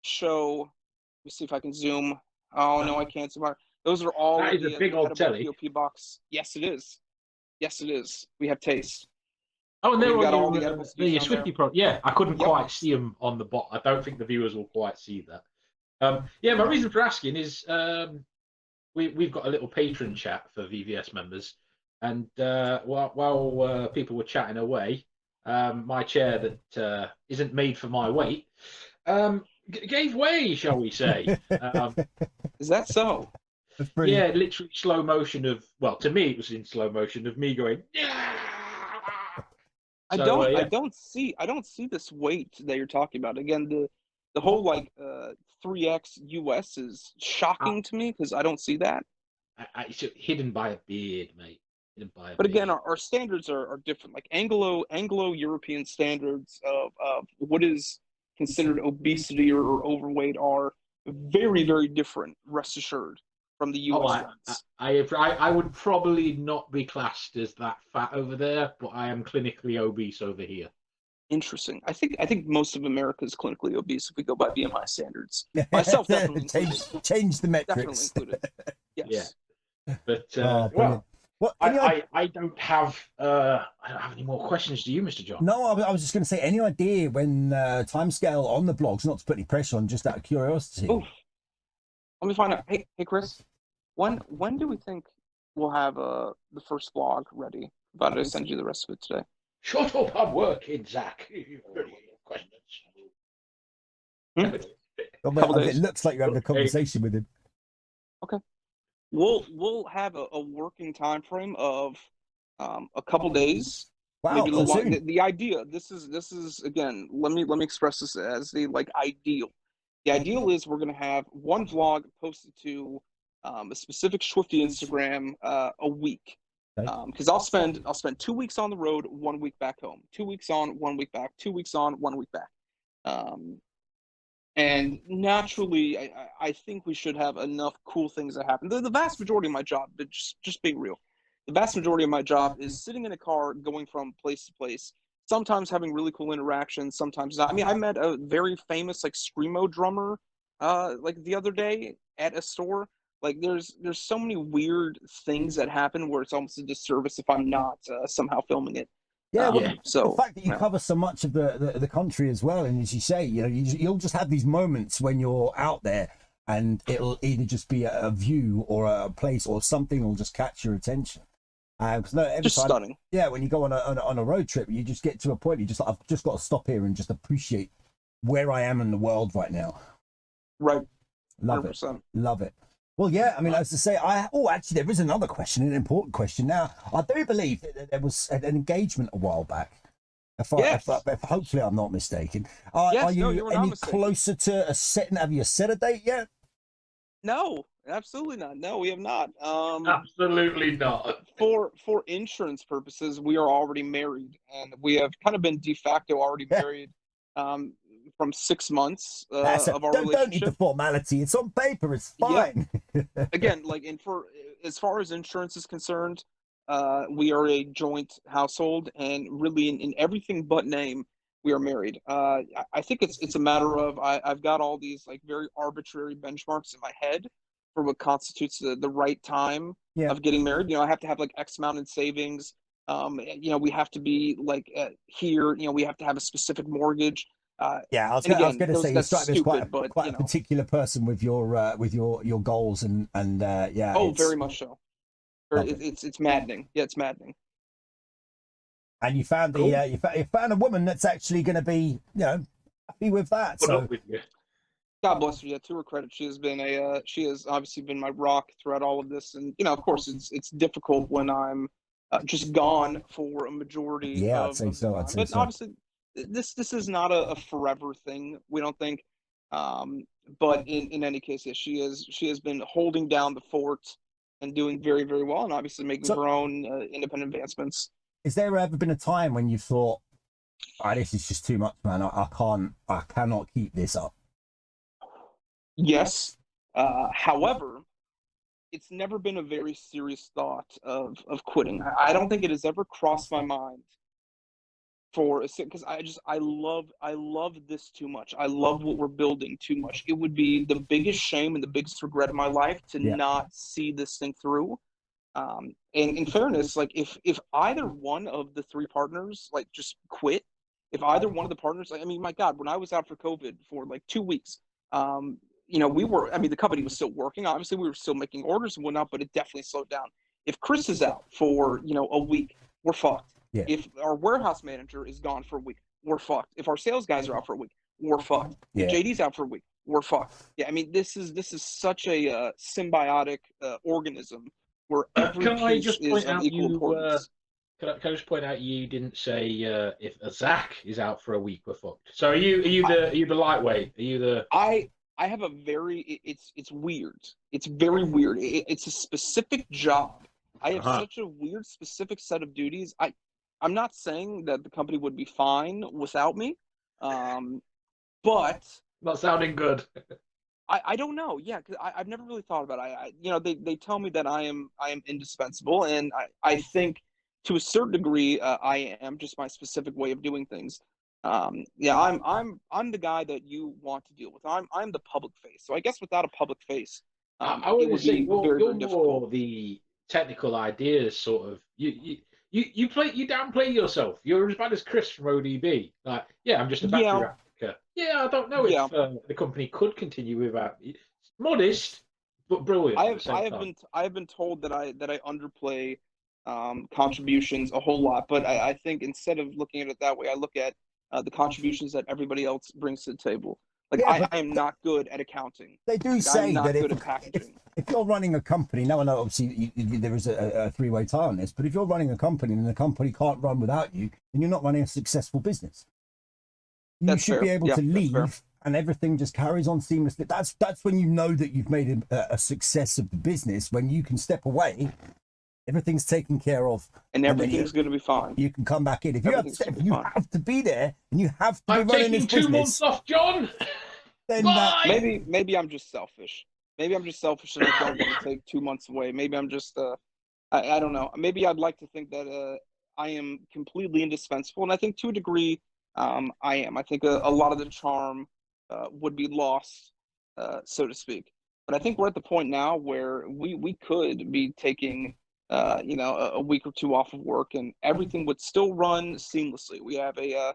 [SPEAKER 1] show. Let me see if I can zoom. Oh no, I can't zoom out. Those are all.
[SPEAKER 3] That is a big old telly.
[SPEAKER 1] POP box. Yes, it is. Yes, it is. We have taste.
[SPEAKER 3] Oh, and they're
[SPEAKER 1] all
[SPEAKER 3] the Schwifty Pro. Yeah, I couldn't quite see them on the bot. I don't think the viewers will quite see that. Yeah, my reason for asking is we've got a little patron chat for VVS members, and while people were chatting away, my chair that isn't made for my weight gave way, shall we say?
[SPEAKER 1] Is that so?
[SPEAKER 3] Yeah, literally slow motion of. Well, to me, it was in slow motion of me going. Yeah.
[SPEAKER 1] I don't see this weight that you're talking about. Again, the whole like 3x US is shocking to me because I don't see that.
[SPEAKER 3] It's hidden by a beard, mate.
[SPEAKER 1] But again, our standards are different. Like Anglo-European standards of what is considered obesity or overweight are very, very different. Rest assured, from the US ones.
[SPEAKER 3] I would probably not be classed as that fat over there, but I am clinically obese over here.
[SPEAKER 1] Interesting. I think most of America is clinically obese if we go by BMI standards. Myself definitely
[SPEAKER 2] change the metrics.
[SPEAKER 1] Definitely included. Yes.
[SPEAKER 3] Yeah. But I don't have any more questions. Do you, Mr. John?
[SPEAKER 2] No, I was just going to say, any idea when timescale on the blogs? Not to put any pressure on, just out of curiosity.
[SPEAKER 1] Oof. Let me find out. Hey, Chris, when do we think we'll have the first vlog ready? About to send you the rest of it today.
[SPEAKER 3] Shut up! I'm working, Zach. Questions.
[SPEAKER 2] It looks like you're having a conversation with him.
[SPEAKER 1] Okay. We'll have a working time frame of a couple days.
[SPEAKER 2] Wow,
[SPEAKER 1] maybe the idea. This is again. Let me express this as the ideal. The ideal is we're going to have one vlog posted to a specific Schwifty Instagram a week. Because I'll spend 2 weeks on the road, 1 week back home. 2 weeks on, 1 week back. 2 weeks on, 1 week back. And naturally, I think we should have enough cool things that happen. The vast majority of my job, but just being real, the vast majority of my job is sitting in a car, going from place to place. Sometimes having really cool interactions, sometimes not. I mean, I met a very famous supremo drummer the other day at a store. Like there's so many weird things that happen where it's almost a disservice if I'm not somehow filming it.
[SPEAKER 2] Yeah, so the fact that you cover so much of the country as well, and as you say, you'll just have these moments when you're out there, and it'll either just be a view or a place or something will just catch your attention. Because every
[SPEAKER 1] just
[SPEAKER 2] time,
[SPEAKER 1] stunning.
[SPEAKER 2] Yeah, when you go on a road trip, you just get to a point. I've just got to stop here and just appreciate where I am in the world right now.
[SPEAKER 1] Right.
[SPEAKER 2] Love
[SPEAKER 1] 100%.
[SPEAKER 2] it. Love it. Well, yeah, I mean, as to say, actually, there is another question, an important question. Now, I do believe that there was an engagement a while back. If hopefully I'm not mistaken. Are you any closer to a setting? Have you set a date yet?
[SPEAKER 1] No, absolutely not. No, we have not.
[SPEAKER 3] Absolutely not.
[SPEAKER 1] For insurance purposes, we are already married, and we have kind of been de facto already married. For from 6 months of our
[SPEAKER 2] don't need the
[SPEAKER 1] relationship.
[SPEAKER 2] formality. It's on paper. It's fine.
[SPEAKER 1] Again, like, and for as far as insurance is concerned, we are a joint household, and really in everything but name, we are married. I think it's a matter of I've got all these like very arbitrary benchmarks in my head for what constitutes the right time
[SPEAKER 2] Yeah.
[SPEAKER 1] of getting married. You know, I have to have like X amount in savings. You know, we have to be like here. You know, we have to have a specific mortgage.
[SPEAKER 2] Yeah, I was
[SPEAKER 1] And
[SPEAKER 2] going
[SPEAKER 1] again,
[SPEAKER 2] to say you
[SPEAKER 1] that's
[SPEAKER 2] strike me as
[SPEAKER 1] stupid, but
[SPEAKER 2] quite
[SPEAKER 1] you
[SPEAKER 2] a
[SPEAKER 1] know,
[SPEAKER 2] particular person with your goals and yeah.
[SPEAKER 1] oh, very much so.
[SPEAKER 2] Lovely.
[SPEAKER 1] It's maddening. Yeah, it's maddening.
[SPEAKER 2] And you found
[SPEAKER 3] Cool.
[SPEAKER 2] you found a woman that's actually going to be, you know, happy with that.
[SPEAKER 3] Put
[SPEAKER 2] So
[SPEAKER 3] up with you.
[SPEAKER 1] God bless her. Yeah, to her credit, she has been she has obviously been my rock throughout all of this. And you know, of course, it's difficult when I'm just gone for a majority
[SPEAKER 2] yeah, I'd
[SPEAKER 1] of
[SPEAKER 2] say
[SPEAKER 1] the
[SPEAKER 2] so.
[SPEAKER 1] time.
[SPEAKER 2] I'd say
[SPEAKER 1] But
[SPEAKER 2] so.
[SPEAKER 1] obviously, this is not a forever thing. We don't think. But in any case, yeah, she has been holding down the fort and doing very very well, and obviously making
[SPEAKER 2] So,
[SPEAKER 1] her own independent advancements.
[SPEAKER 2] is there ever been a time when you thought, "Oh, this is just too much, man. I cannot keep this up."
[SPEAKER 1] Yes. However, it's never been a very serious thought of quitting. I don't think it has ever crossed my mind for a because I love this too much. I love what we're building too much. It would be the biggest shame and the biggest regret of my life to
[SPEAKER 2] Yeah.
[SPEAKER 1] not see this thing through. And in fairness, like if either one of the three partners like just quit, if either one of the partners, like, I mean, my God, when I was out for COVID for like 2 weeks, you know, I mean, the company was still working. Obviously, we were still making orders and whatnot, but it definitely slowed down. If Chris is out for, you know, a week, we're fucked.
[SPEAKER 2] Yeah.
[SPEAKER 1] If our warehouse manager is gone for a week, we're fucked. If our sales guys are out for a week, we're fucked.
[SPEAKER 2] Yeah.
[SPEAKER 1] If JD's out for a week, we're fucked. Yeah, I mean, this is such a symbiotic organism where every
[SPEAKER 3] Can I
[SPEAKER 1] piece
[SPEAKER 3] just
[SPEAKER 1] is
[SPEAKER 3] point
[SPEAKER 1] of
[SPEAKER 3] out
[SPEAKER 1] equal importance.
[SPEAKER 3] Can I just point out you didn't say if a Zach is out for a week we're fucked. So are you the lightweight? Are you the
[SPEAKER 1] I have a it's weird. It's very weird. It's a specific job. I have such a weird specific set of duties. I'm not saying that the company would be fine without me, but
[SPEAKER 3] not sounding good?
[SPEAKER 1] I don't know. Yeah, because I've never really thought about it. You know, they tell me that I am indispensable, and I think to a certain degree I am, just my specific way of doing things. Yeah, I'm the guy that you want to deal with. I'm the public face. So I guess without a public face,
[SPEAKER 3] I
[SPEAKER 1] it
[SPEAKER 3] would
[SPEAKER 1] would
[SPEAKER 3] say
[SPEAKER 1] be very
[SPEAKER 3] you're
[SPEAKER 1] very
[SPEAKER 3] more
[SPEAKER 1] difficult.
[SPEAKER 3] the technical ideas sort of. You downplay yourself. You're as bad as Chris from ODB. Like, yeah, I'm just a battery
[SPEAKER 1] Yeah,
[SPEAKER 3] replica. Yeah, I don't know
[SPEAKER 1] yeah.
[SPEAKER 3] if the company could continue without modest but brilliant at the same time.
[SPEAKER 1] I have been told that I underplay contributions a whole lot, but I think instead of looking at it that way, I look at the contributions that everybody else brings to the table. Like
[SPEAKER 2] Yeah, but
[SPEAKER 1] I am not good at accounting.
[SPEAKER 2] they do
[SPEAKER 1] Like, I'm
[SPEAKER 2] say
[SPEAKER 1] not
[SPEAKER 2] that
[SPEAKER 1] good
[SPEAKER 2] if
[SPEAKER 1] at packaging.
[SPEAKER 2] if you're running a company, now I know obviously there is a three-way tie on this, but if you're running a company and the company can't run without you, then you're not running a successful business. You
[SPEAKER 1] That's
[SPEAKER 2] should
[SPEAKER 1] fair.
[SPEAKER 2] be able
[SPEAKER 1] Yeah,
[SPEAKER 2] to
[SPEAKER 1] that's fair.
[SPEAKER 2] leave and everything just carries on seamlessly. That's when you know that you've made a success of the business, when you can step away, everything's taken care of,
[SPEAKER 1] And
[SPEAKER 2] and then
[SPEAKER 1] everything's going to be fine.
[SPEAKER 2] you can come back in. If
[SPEAKER 1] Everything's gonna be fine.
[SPEAKER 2] have to be there and you have to be
[SPEAKER 3] I'm
[SPEAKER 2] running this
[SPEAKER 3] taking 2 months
[SPEAKER 2] business,
[SPEAKER 3] off, John.
[SPEAKER 2] then
[SPEAKER 3] Bye.
[SPEAKER 1] Maybe I'm just selfish. Maybe I'm just selfish and I don't want to take 2 months away. Maybe I'm just I don't know. Maybe I'd like to think that I am completely indispensable, and I think to a degree I am. I think a lot of the charm would be lost, so to speak. But I think we're at the point now where we could be taking you know, a week or two off of work, and everything would still run seamlessly. We have a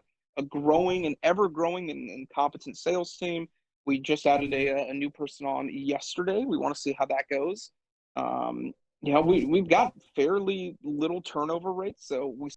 [SPEAKER 1] growing and ever growing and competent sales team. We just added a new person on yesterday. We want to see how that goes. You know, we've got fairly little turnover rates, so we